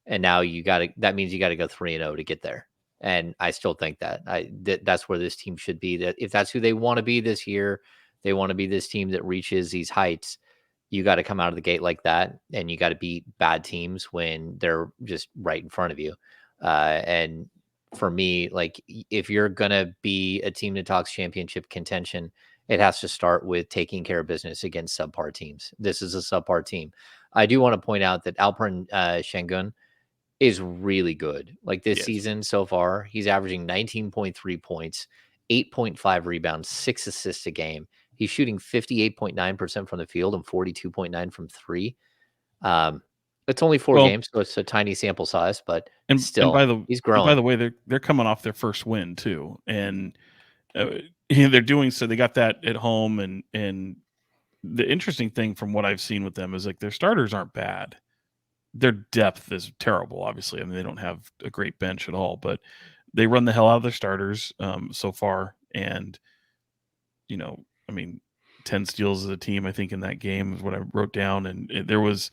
And now that means you got to go 3-0 to get there. And I still think that's where this team should be. That if that's who they want to be this year, they want to be this team that reaches these heights, you got to come out of the gate like that, and you got to beat bad teams when they're just right in front of you. And for me, like if you're gonna be a team that talks championship contention, it has to start with taking care of business against subpar teams. This is a subpar team. I do want to point out that Alperen Şengün is really good. Like this Yes. season so far, he's averaging 19.3 points, 8.5 rebounds, 6 assists a game. He's shooting 58.9% from the field and 42.9 from three. It's only 4 games, so it's a tiny sample size, but still, he's growing. By the way, they're coming off their first win too, and they're doing so. They got that at home, and the interesting thing from what I've seen with them is like their starters aren't bad. Their depth is terrible, obviously. I mean, they don't have a great bench at all, but they run the hell out of their starters so far. And, I mean, 10 steals as a team, I think, in that game is what I wrote down. And there was,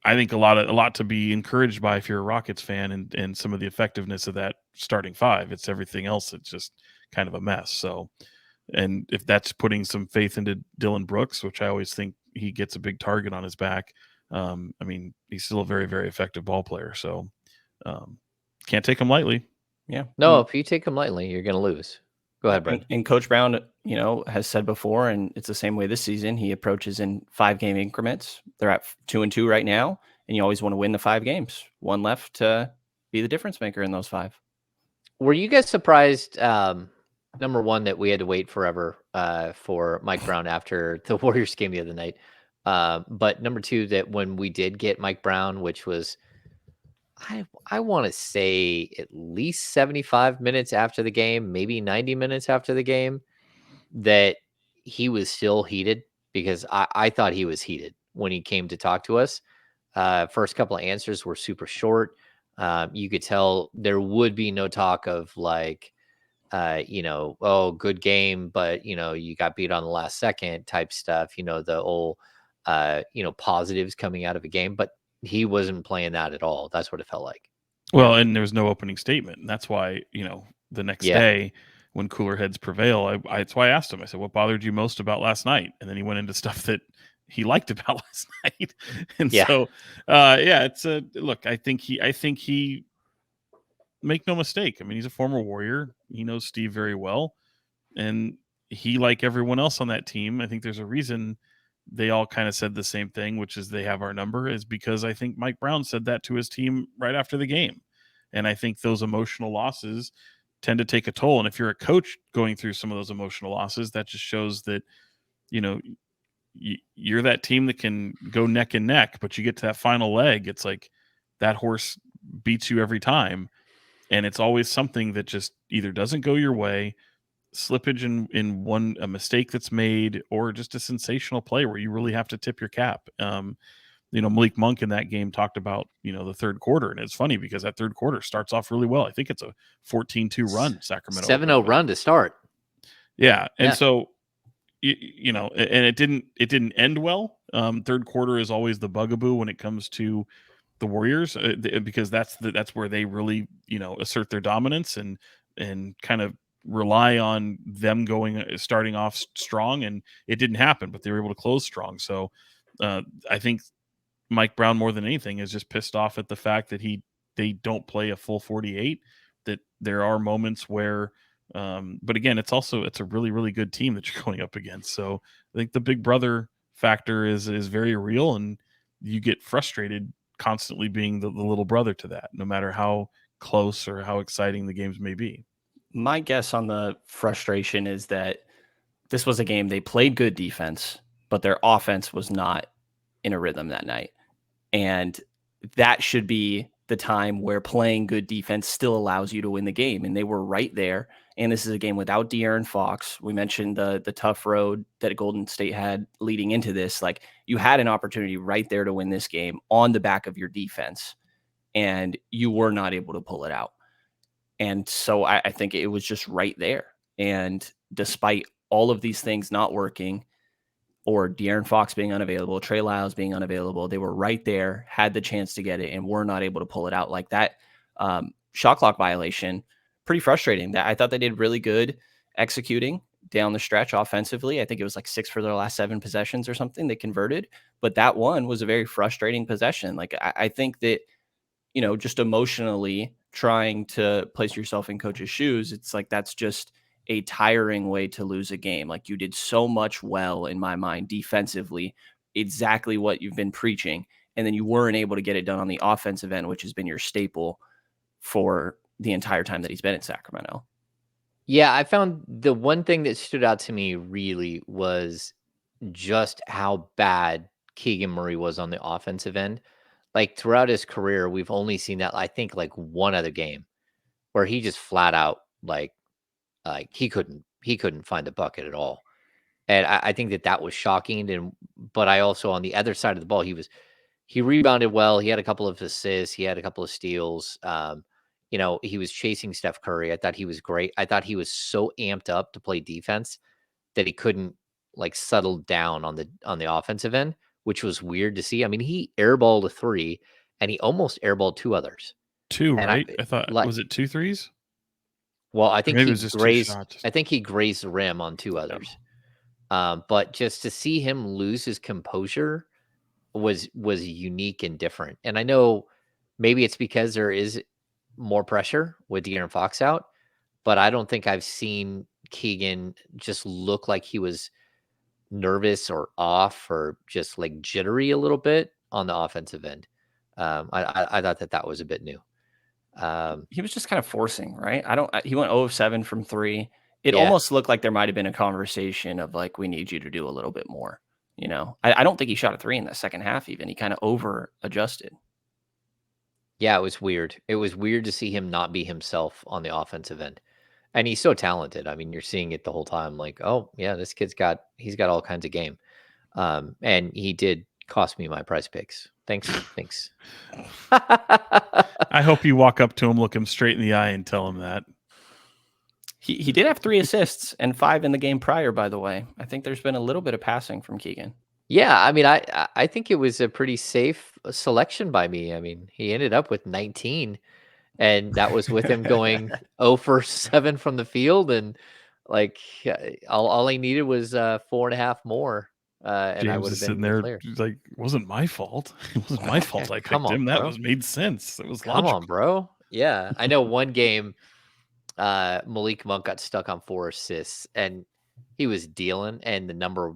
I think, a lot to be encouraged by if you're a Rockets fan and some of the effectiveness of that starting five. It's everything else. It's just kind of a mess. So, and if that's putting some faith into Dylan Brooks, which I always think he gets a big target on his back, I mean, he's still a very, very effective ball player. So can't take him lightly. Yeah. No, if you take him lightly, you're going to lose. Go ahead, Brent. And Coach Brown, has said before, and it's the same way this season, he approaches in 5-game increments. They're at 2-2 right now, and you always want to win the 5 games. One left to be the difference maker in those 5. Were you guys surprised, number one, that we had to wait forever for Mike Brown after the Warriors game the other night? But number two, that when we did get Mike Brown, which was, I want to say at least 75 minutes after the game, maybe 90 minutes after the game, that he was still heated, because I thought he was heated when he came to talk to us. First couple of answers were super short. You could tell there would be no talk of like, oh, good game, but, you got beat on the last second type stuff, the old, positives coming out of a game, but he wasn't playing that at all. That's what it felt like. Well, and there was no opening statement. And that's why, the next day when cooler heads prevail, that's why I asked him, I said, what bothered you most about last night? And then he went into stuff that he liked about last night. And so, it's look, I think he make no mistake. I mean, he's a former Warrior. He knows Steve very well. And he, like everyone else on that team, I think there's a reason they all kind of said the same thing, which is they have our number, is because I think Mike Brown said that to his team right after the game. And I think those emotional losses tend to take a toll. And if you're a coach going through some of those emotional losses, that just shows that, you're that team that can go neck and neck, but you get to that final leg, it's like that horse beats you every time. And it's always something that just either doesn't go your way, slippage in a mistake that's made, or just a sensational play where you really have to tip your cap. Malik Monk in that game talked about, the third quarter, and it's funny because that third quarter starts off really well. I think it's a 14-2 run, Sacramento. 7-0 run to start. Yeah. And so, and it didn't end well. Third quarter is always the bugaboo when it comes to the Warriors, because that's where they really, assert their dominance and kind of rely on them starting off strong, and it didn't happen, but they were able to close strong. So I think Mike Brown, more than anything, is just pissed off at the fact that they don't play a full 48, that there are moments where, but again, it's a really, really good team that you're going up against. So I think the big brother factor is very real, and you get frustrated constantly being the little brother to that, no matter how close or how exciting the games may be. My guess on the frustration is that this was a game they played good defense, but their offense was not in a rhythm that night. And that should be the time where playing good defense still allows you to win the game. And they were right there. And this is a game without De'Aaron Fox. We mentioned the tough road that Golden State had leading into this. Like, you had an opportunity right there to win this game on the back of your defense, and you were not able to pull it out. And so I think it was just right there. And despite all of these things not working, or De'Aaron Fox being unavailable, Trey Lyles being unavailable, they were right there, had the chance to get it, and were not able to pull it out. Like that shot clock violation, pretty frustrating. That I thought they did really good executing, down the stretch offensively. I think it was like 6 for their last 7 possessions or something they converted. But that one was a very frustrating possession. Like, I think that, just emotionally trying to place yourself in coach's shoes, it's like that's just a tiring way to lose a game. Like, you did so much well, in my mind, defensively, exactly what you've been preaching. And then you weren't able to get it done on the offensive end, which has been your staple for the entire time that he's been in Sacramento. Yeah, I found the one thing that stood out to me really was just how bad Keegan Murray was on the offensive end. Like throughout his career, we've only seen that I think like one other game where he just flat out like he couldn't find the bucket at all. And I think that was shocking. But I also on the other side of the ball, he rebounded well. He had a couple of assists. He had a couple of steals. He was chasing Steph Curry. I thought he was great. I thought he was so amped up to play defense that he couldn't like settle down on the offensive end, which was weird to see. I mean, he airballed a 3 and he almost airballed 2 others. 2, And right? I thought, like was it 2 threes? well, I Or think maybe it he was just 2 grazed shots. I think he grazed the rim on 2 others. But just to see him lose his composure was unique and different. And I know maybe it's because there is more pressure with De'Aaron Fox out, but I don't think I've seen Keegan just look like he was nervous or off or just like jittery a little bit on the offensive end. I thought that was a bit new. He was just kind of forcing, right? He went 0 of 7 from 3. It Yeah, almost looked like there might have been a conversation of like, we need you to do a little bit more. I don't think he shot a 3 in the second half even. He kind of over adjusted. yeah, it was weird. It was weird to see him not be himself on the offensive end. And he's so talented. I mean, you're seeing it the whole time. Like, oh yeah, he's got all kinds of game. And he did cost me my prize picks. Thanks. I hope you walk up to him, look him straight in the eye, and tell him that. He did have 3 assists and 5 in the game prior, by the way. I think there's been a little bit of passing from Keegan. Yeah, I mean, I think it was a pretty safe selection by me. I mean, he ended up with 19, and that was with him going 0 for 7 from the field, and like all he needed was 4.5 more, and I James would is have been sitting the there clear. like, it wasn't my fault. It wasn't my fault I Come picked on, him. That bro. made sense. It was Come on, logical. bro. Yeah, I know one game, Malik Monk got stuck on 4 assists, and he was dealing, and the number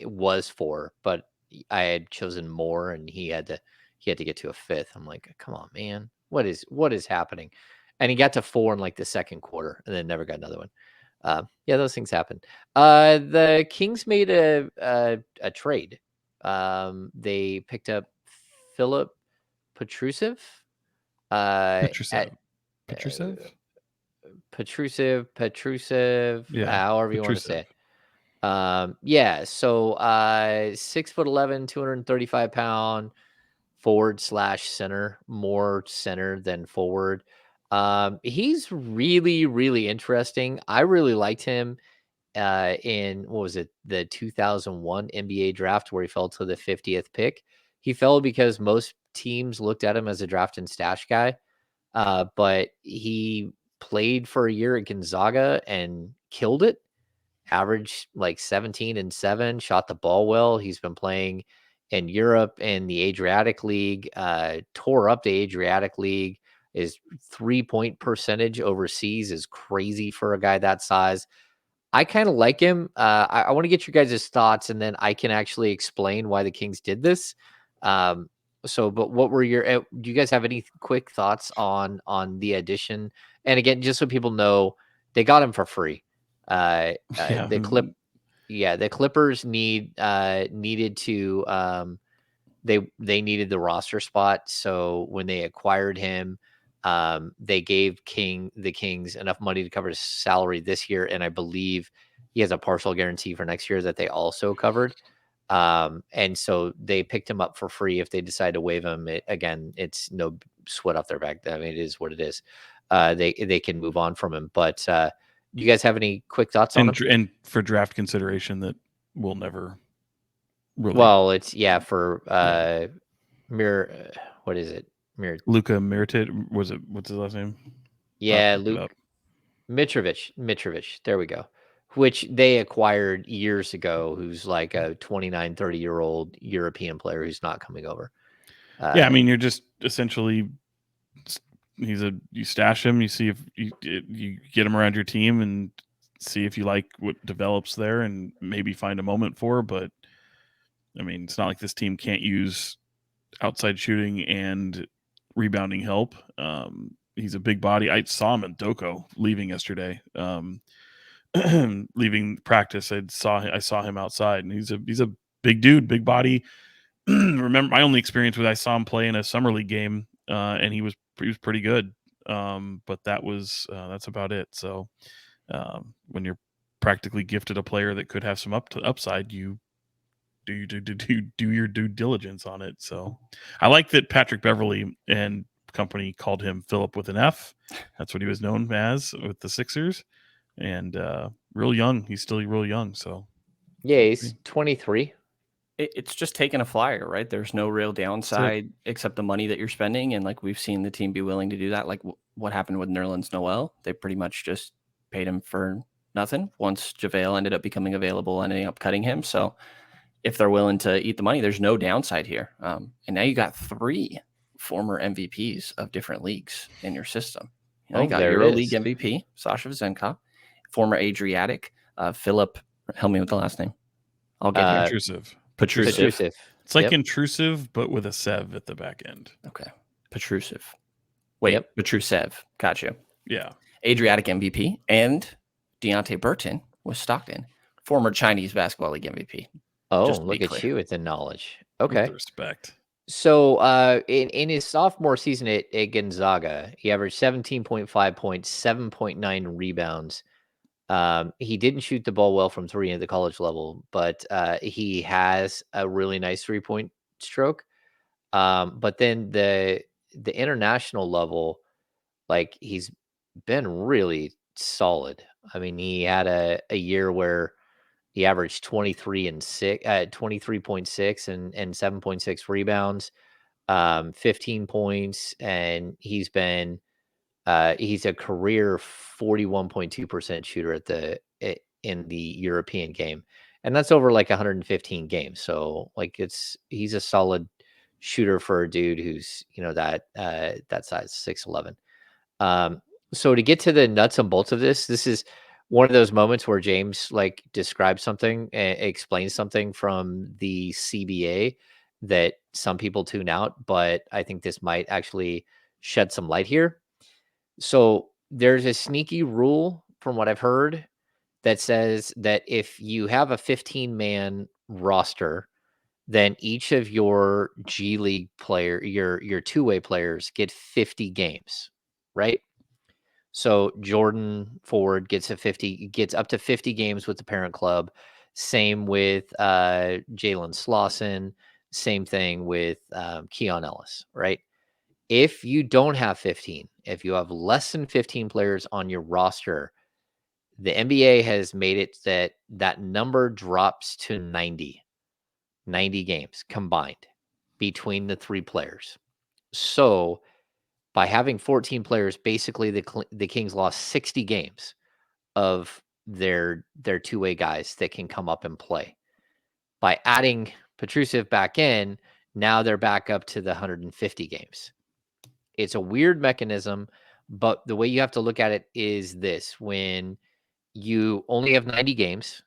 it was 4, but I had chosen more, and he had to get to a 5th. I'm like, come on, man, what is happening? And he got to 4 in like the second quarter, and then never got another one. Yeah, those things happen. The Kings made a trade. They picked up Philip Petrusev. Petrusev. Uh, Petrusev? Petrusev, Yeah, however you want to say Petrusev. it. Yeah, so 6'11", 235 pound forward/center, more center than forward. He's really, really interesting. I really liked him in what was it, the 2001 NBA draft where he fell to the 50th pick. He fell because most teams looked at him as a draft and stash guy. But he played for a year at Gonzaga and killed it. Averaged like 17 and 7, shot the ball well. He's been playing in Europe and the Adriatic League, tore up the Adriatic League. His 3-point percentage overseas is crazy for a guy that size. I kind of like him. I want to get your guys' thoughts, and then I can actually explain why the Kings did this. But what were do you guys have any quick thoughts on the addition? And again, just so people know, they got him for free. Yeah. The Clippers needed to they needed the roster spot. So when they acquired him, they gave the Kings enough money to cover his salary this year, and I believe he has a partial guarantee for next year that they also covered. And so they picked him up for free. If they decide to waive him, again, it's no sweat off their back. I mean, it is what it is. They can move on from him. But do you guys have any quick thoughts on him? And for draft consideration that will never really. Well, it's for what is it? Luka Mirotic, what's his last name? Yeah, Luke Mitrovic. There we go. which they acquired years ago, who's like a 29, 30-year-old European player who's not coming over. Yeah, I mean, you're just essentially you stash him, you see if you get him around your team and see if you like what develops there, and maybe find a moment for. But I mean, it's not like this team can't use outside shooting and rebounding help. He's a big body. I saw him in Doko leaving yesterday. Leaving practice, I saw him outside, and he's a big dude, big body. Remember, my only experience with I saw him play in a summer league game, and he was pretty good. But that's about it. So when you're practically gifted a player that could have some upside, you do your due diligence on it. So I like that Patrick Beverley and company called him Philip with an F. That's what he was known as with the Sixers. And real young. He's still real young. So yeah, he's 23. It's just taking a flyer, right? There's no real downside except the money that you're spending. And like we've seen the team be willing to do that. Like what happened with Nerlens Noel, they pretty much just paid him for nothing once JaVale ended up becoming available, ending up cutting him. So if they're willing to eat the money, there's no downside here. And now you got 3 former MVPs of different leagues in your system. You know, you got EuroLeague MVP, Sasha Vezenkov, former Adriatic, Philip, help me with the last name. I'll get Petrusev. It's like intrusive, but with a sev at the back end. Okay. Petrusev. Wait, Petrusev. Gotcha. Yeah. Adriatic MVP and Deontay Burton with Stockton, former Chinese Basketball League MVP. Oh, look at you with the knowledge. Okay. With respect. So in his sophomore season at Gonzaga, he averaged 17.5 points, 7.9 rebounds. He didn't shoot the ball well from 3 at the college level, but he has a really nice 3-point stroke. But then the international level, like he's been really solid. I mean, he had a year where he averaged 23.6 and 7.6 rebounds, 15 points, and he's a career 41.2% shooter in the European game. And that's over like 115 games. So like he's a solid shooter for a dude who's, that size, 6'11". So to get to the nuts and bolts of this is one of those moments where James like describes something, explains something from the CBA that some people tune out, but I think this might actually shed some light here. So there's a sneaky rule from what I've heard that says that if you have a 15-man roster, then each of your G League player, your two-way players get 50 games, right? So Jordan Ford gets up to 50 games with the parent club. Same with Jalen Slauson. Same thing with Keon Ellis, right? If you don't have 15, if you have less than 15 players on your roster, the NBA has made it that number drops to 90 games combined between the 3 players. So by having 14 players, basically the Kings lost 60 games of their two-way guys that can come up and play. By adding Petrusev back in, now they're back up to the 150 games. It's a weird mechanism, but the way you have to look at it is this: when you only have 90 games,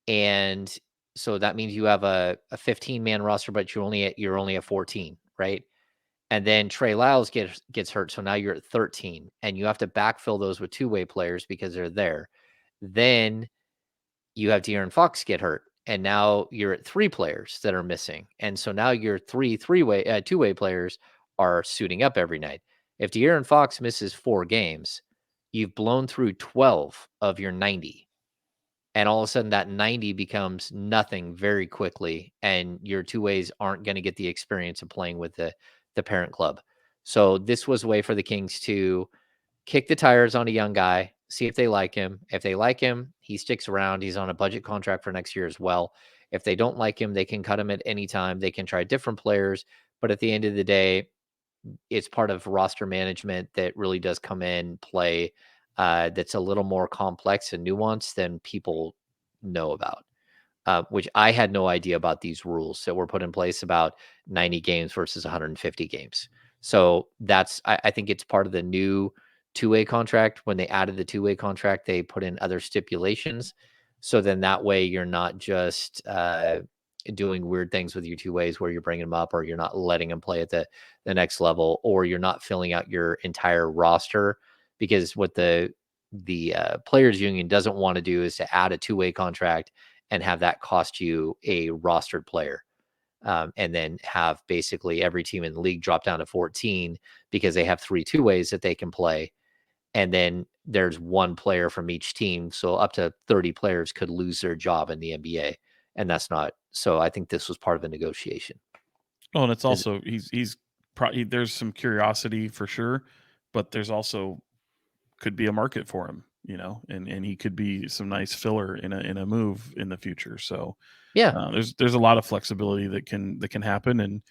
and so that means you have a 15-man roster, but you're only at 14, right? And then Trey Lyles gets hurt, so now you're at 13, and you have to backfill those with two-way players because they're there. Then you have De'Aaron Fox get hurt, and now you're at 3 players that are missing, and so now your two-way players are suiting up every night. If De'Aaron Fox misses 4 games, you've blown through 12 of your 90. And all of a sudden that 90 becomes nothing very quickly, and your two ways aren't going to get the experience of playing with the parent club. So this was a way for the Kings to kick the tires on a young guy, see if they like him. If they like him, he sticks around. He's on a budget contract for next year as well. If they don't like him, they can cut him at any time. They can try different players. But at the end of the day, it's part of roster management that really does come in play that's a little more complex and nuanced than people know about. Which I had no idea about these rules that were put in place about 90 games versus 150 games. So I think it's part of the new two-way contract. When they added the two-way contract, they put in other stipulations. So then that way you're not just doing weird things with your two ways where you're bringing them up or you're not letting them play at the next level, or you're not filling out your entire roster. Because what the players union doesn't want to do is to add a two-way contract and have that cost you a rostered player. And then have basically every team in the league drop down to 14 because they have 3 two-ways that they can play. And then there's one player from each team. So up to 30 players could lose their job in the NBA. And that's not, so I think this was part of a negotiation. Oh, and it's also, there's some curiosity for sure, but there's also could be a market for him, and he could be some nice filler in a move in the future. So yeah, there's a lot of flexibility that can happen, and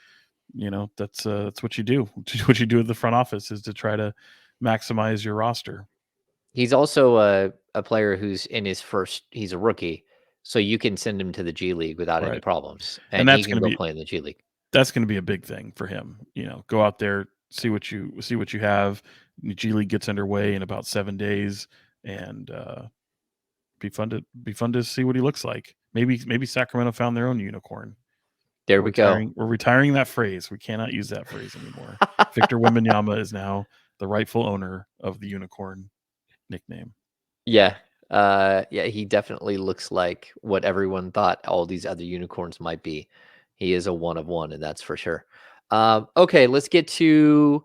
that's what you do. What you do at the front office is to try to maximize your roster. He's also a player who's in his first, he's a rookie. So you can send him to the G League without any problems. And he can go play in the G League. That's going to be a big thing for him. Go out there, see what you have. The G League gets underway in about 7 days, and be fun to see what he looks like. Maybe Sacramento found their own unicorn. There we go. We're retiring that phrase. We cannot use that phrase anymore. Victor Wembanyama is now the rightful owner of the unicorn nickname. Yeah. Yeah, he definitely looks like what everyone thought all these other unicorns might be. He is a one of one, and that's for sure. Okay, let's get to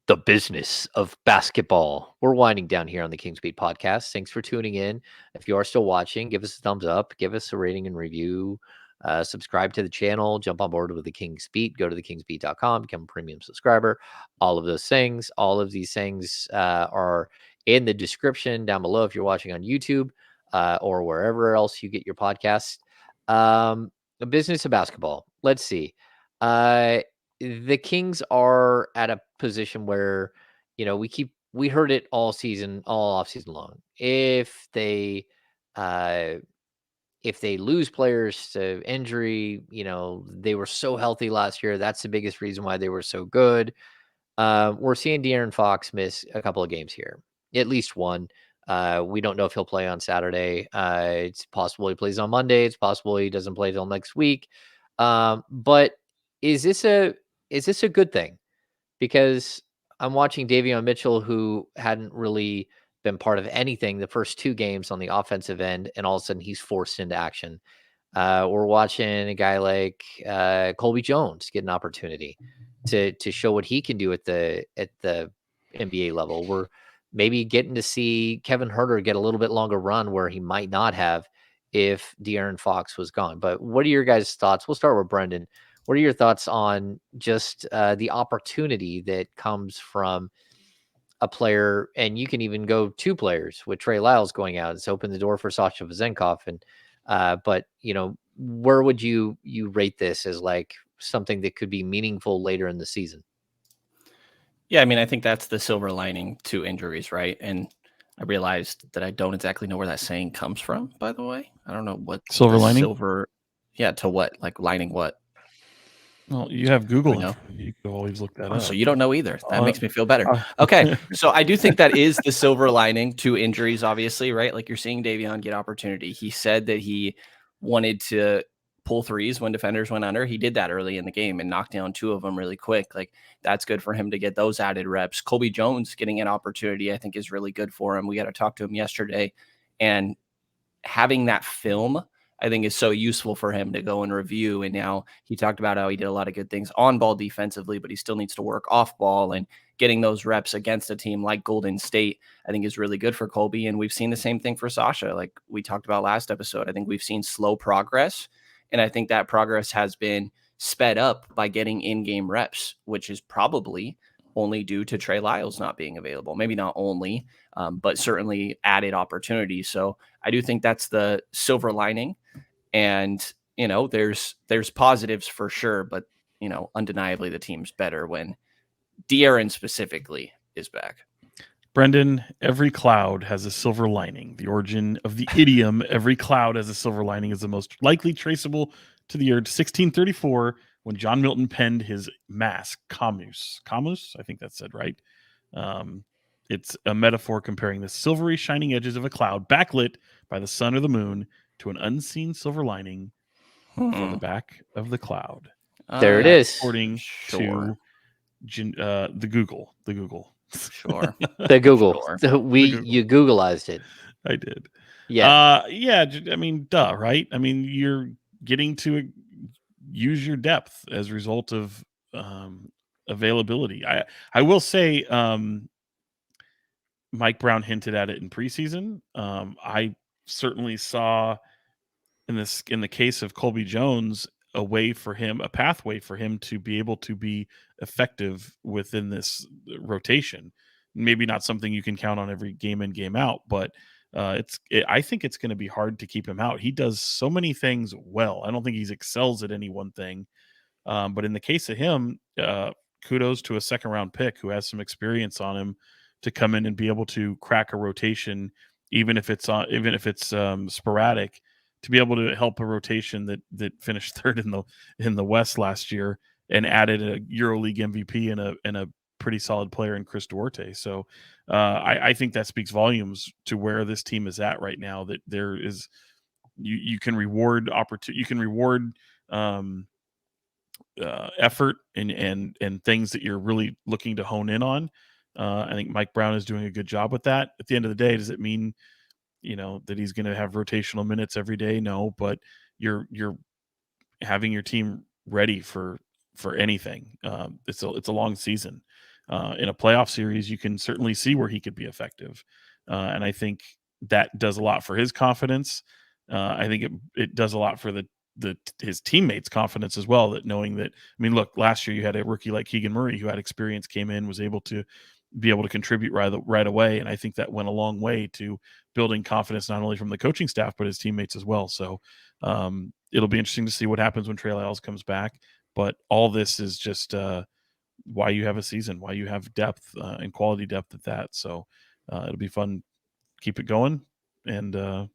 the business of basketball. We're winding down here on the Kings Beat podcast. Thanks for tuning in. If you are still watching, give us a thumbs up, give us a rating and review. Subscribe to the channel, jump on board with the Kings Beat, go to thekingsbeat.com, become a premium subscriber. All of those things, all of these things are in the description down below if you're watching on YouTube or wherever else you get your podcasts. The business of basketball. Let's see. The Kings are at a position where, we heard it all season, all off season long. If they lose players to injury, they were so healthy last year. That's the biggest reason why they were so good. We're seeing De'Aaron Fox miss a couple of games here, at least one. We don't know if he'll play on Saturday. It's possible he plays on Monday. It's possible he doesn't play till next week. But is this a good thing? Because I'm watching Davion Mitchell, who hadn't really been part of anything the first 2 games on the offensive end, and all of a sudden he's forced into action. We're watching a guy like Colby Jones get an opportunity to show what he can do at the NBA level. We're maybe getting to see Kevin Huerter get a little bit longer run where he might not have if De'Aaron Fox was gone. But what are your guys' thoughts? We'll start with Brenden. What are your thoughts on just the opportunity that comes from a player, and you can even go 2 players with Trey Lyles going out? It's opened the door for Sasha Vezenkov, and but where would you rate this as like something that could be meaningful later in the season? Yeah, I mean, I think that's the silver lining to injuries, right? And I realized that I don't exactly know where that saying comes from, by the way. I don't know what silver lining. Yeah, to what? Like lining what? Well, you have Google. You can always look that up. So you don't know either. That makes me feel better. Okay, so I do think that is the silver lining to injuries, obviously, right? Like you're seeing Davion get opportunity. He said that he wanted to pull threes when defenders went under. He did that early in the game and knocked down 2 of them really quick. Like that's good for him to get those added reps. Colby Jones getting an opportunity, I think, is really good for him. We got to talk to him yesterday, and having that film, I think, is so useful for him to go and review. And now he talked about how he did a lot of good things on ball defensively, but he still needs to work off ball, and getting those reps against a team like Golden State, I think, is really good for Colby. And we've seen the same thing for Sasha. Like we talked about last episode, I think we've seen slow progress. And I think that progress has been sped up by getting in-game reps, which is probably only due to Trey Lyles not being available. Maybe not only, but certainly added opportunities. So I do think that's the silver lining. And, there's positives for sure, but, undeniably the team's better when De'Aaron specifically is back. Brenden, every cloud has a silver lining. The origin of the idiom "every cloud has a silver lining" is the most likely traceable to the year 1634, when John Milton penned his Mass, Comus. Comus, I think that's said right. It's a metaphor comparing the silvery shining edges of a cloud backlit by the sun or the moon to an unseen silver lining for the back of the cloud. There it is. According to the Google. Sure. The Google. Sure. You Googleized it. I did. Yeah. I mean, duh, right? I mean, you're getting to use your depth as a result of availability. I will say, Mike Brown hinted at it in preseason. I certainly saw in the case of Colby Jones a pathway for him to be able to be effective within this rotation. Maybe not something you can count on every game in, game out, but I think it's going to be hard to keep him out. He does so many things well. I don't think he excels at any one thing. But in the case of him, kudos to a second round pick who has some experience on him to come in and be able to crack a rotation, even if it's sporadic, to be able to help a rotation that finished third in the West last year and added a EuroLeague MVP and a pretty solid player in Chris Duarte. So I think that speaks volumes to where this team is at right now. That there is you can reward effort and things that you're really looking to hone in on. I think Mike Brown is doing a good job with that. At the end of the day, does it mean that he's going to have rotational minutes every day? No, but you're having your team ready for anything. It's a long season. In a playoff series, you can certainly see where he could be effective, and I think that does a lot for his confidence. I think it does a lot for his teammates' confidence as well. That knowing that, I mean, look, last year you had a rookie like Keegan Murray who had experience, came in, was able to contribute right away, and I think that went a long way to building confidence not only from the coaching staff but his teammates as well. So it'll be interesting to see what happens when Trey Lyles comes back. But all this is just why you have a season, why you have depth and quality depth at that. So it'll be fun. Keep it going, and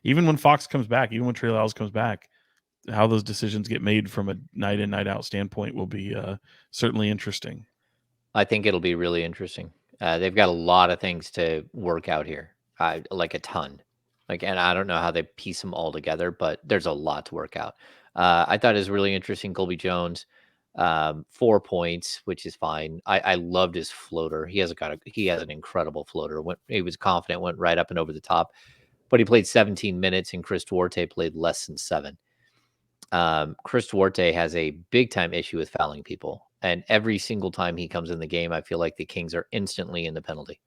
even when Fox comes back, even when Trey Lyles comes back, how those decisions get made from a night in, night out standpoint will be certainly interesting. I think it'll be really interesting. They've got a lot of things to work out here, like a ton. And I don't know how they piece them all together, but there's a lot to work out. I thought it was really interesting. Colby Jones, 4 points, which is fine. I loved his floater. He has an incredible floater. He was confident, went right up and over the top. But he played 17 minutes, and Chris Duarte played less than 7. Chris Duarte has a big time issue with fouling people, and every single time he comes in the game, I feel like the Kings are instantly in the penalty.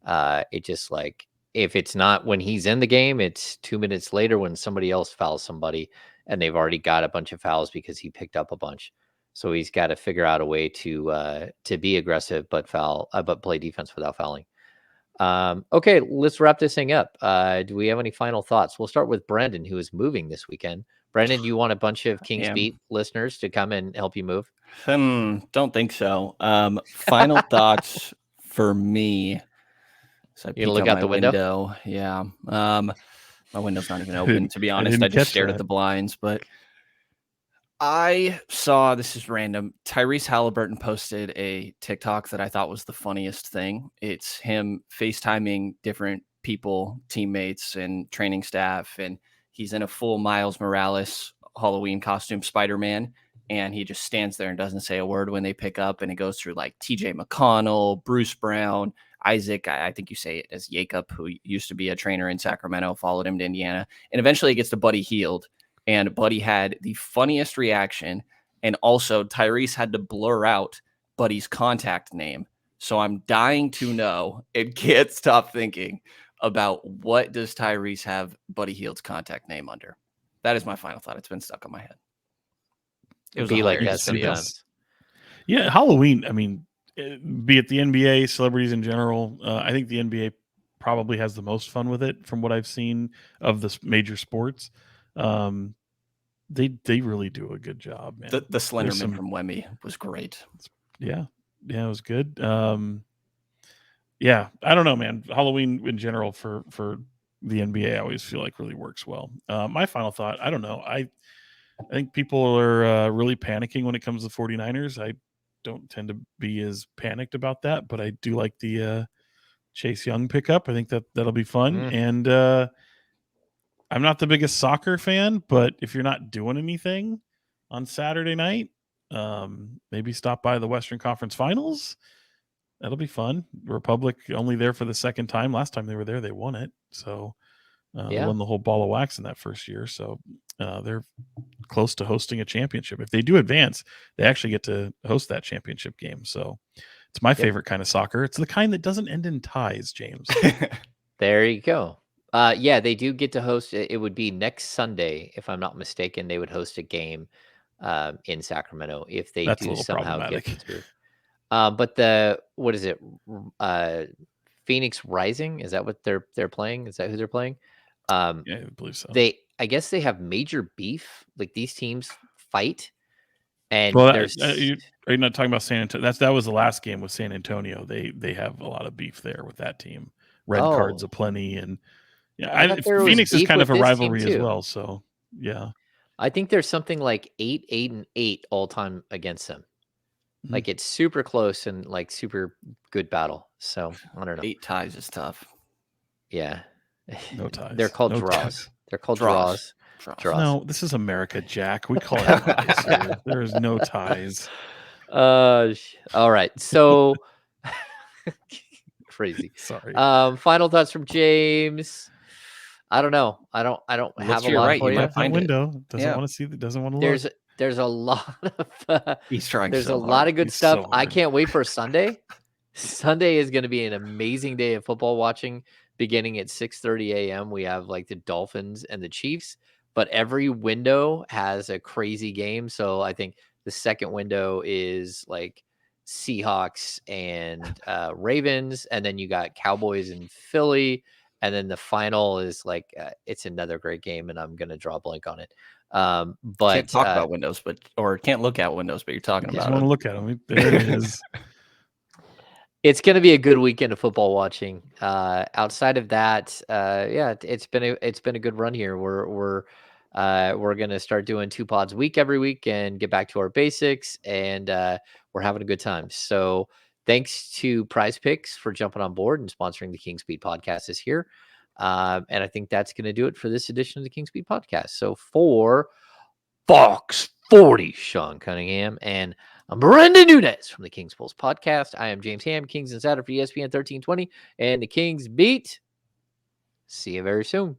It just if it's not when he's in the game, it's 2 minutes later when somebody else fouls somebody, and they've already got a bunch of fouls because he picked up a bunch. So he's got to figure out a way to be aggressive but play defense without fouling. Okay, let's wrap this thing up. Do we have any final thoughts? We'll start with Brenden, who is moving this weekend. Brenden, do you want a bunch of Kings Beat listeners to come and help you move? Don't think so. Final thoughts for me. So you look out the window? Yeah. My window's not even open, to be honest. I just stared at the blinds, but I saw, this is random, Tyrese Halliburton posted a TikTok that I thought was the funniest thing. It's him FaceTiming different people, teammates and training staff, and he's in a full Miles Morales Halloween costume, Spider-Man, and he just stands there and doesn't say a word when they pick up, and it goes through like TJ McConnell, Bruce Brown, Isaac, I think you say it as Jacob, who used to be a trainer in Sacramento, followed him to Indiana, and eventually it gets to Buddy Hield. And Buddy had the funniest reaction. And also Tyrese had to blur out Buddy's contact name. So I'm dying to know and can't stop thinking about what does Tyrese have Buddy Hield's contact name under. That is my final thought. It's been stuck on my head. It was like that sometimes. Yeah, Halloween, I mean, be it the NBA, celebrities in general, I think the NBA probably has the most fun with it from what I've seen of the major sports. They really do a good job, man. The Slenderman from Wemby was great. Yeah, it was good. Yeah, I don't know, man. Halloween in general for the NBA, I always feel like really works well. My final thought, I don't know. I think people are really panicking when it comes to 49ers. I don't tend to be as panicked about that, but I do like the Chase Young pickup. I think that'll be fun. And I'm not the biggest soccer fan, but if you're not doing anything on Saturday night, maybe stop by the Western Conference Finals. That'll be fun. Republic only there for the second time. Last time they were there, they won it. So they won the whole ball of wax in that first year. So they're close to hosting a championship. If they do advance, they actually get to host that championship game. So it's my favorite kind of soccer. It's the kind that doesn't end in ties, James. There you go. Yeah, they do get to host. It would be next Sunday, if I'm not mistaken. They would host a game in Sacramento if they That's a do little somehow problematic. get through. But what is it? Phoenix Rising? Is that what they're playing? Is that who they're playing? Yeah, I believe so. I guess they have major beef. Like these teams fight, and Well, there's. are you not talking about San Antonio? That was the last game with San Antonio. They have a lot of beef there with that team. Red cards aplenty, and Phoenix is kind of a rivalry as well. So yeah, I think there's something like 8-8-8 all time against them. Like it's super close and like super good battle. So I don't know. 8 ties is tough. Yeah. No ties. They're called draws. They're called draws. No, this is America, Jack. We call it ties here. There is no ties. All right. So crazy. Sorry. Final thoughts from James. I don't know. I don't have a lot for you. That window doesn't want to see. Doesn't want to look. There's a lot of he's trying. There's so a lot of good stuff. So I can't wait for Sunday. Sunday is going to be an amazing day of football watching. Beginning at 6:30 a.m., we have like the Dolphins and the Chiefs, but every window has a crazy game. So I think the second window is like Seahawks and Ravens, and then you got Cowboys and Philly, and then the final is like it's another great game, and I'm gonna draw a blank on it. But can't talk about windows, or can't look at windows, but you're talking about. I want to look at them. There it is. It's going to be a good weekend of football watching. Outside of that, it's been a good run here. We're going to start doing 2 pods every week and get back to our basics, and we're having a good time. So thanks to PrizePicks for jumping on board and sponsoring the King Speed podcast this year. And I think that's going to do it for this edition of the King Speed podcast. So for Fox 40, Sean Cunningham, and I'm Brenden Nunes from the Kings Pulse podcast. I am James Ham, Kings Insider for ESPN 1320 and the Kings Beat. See you very soon.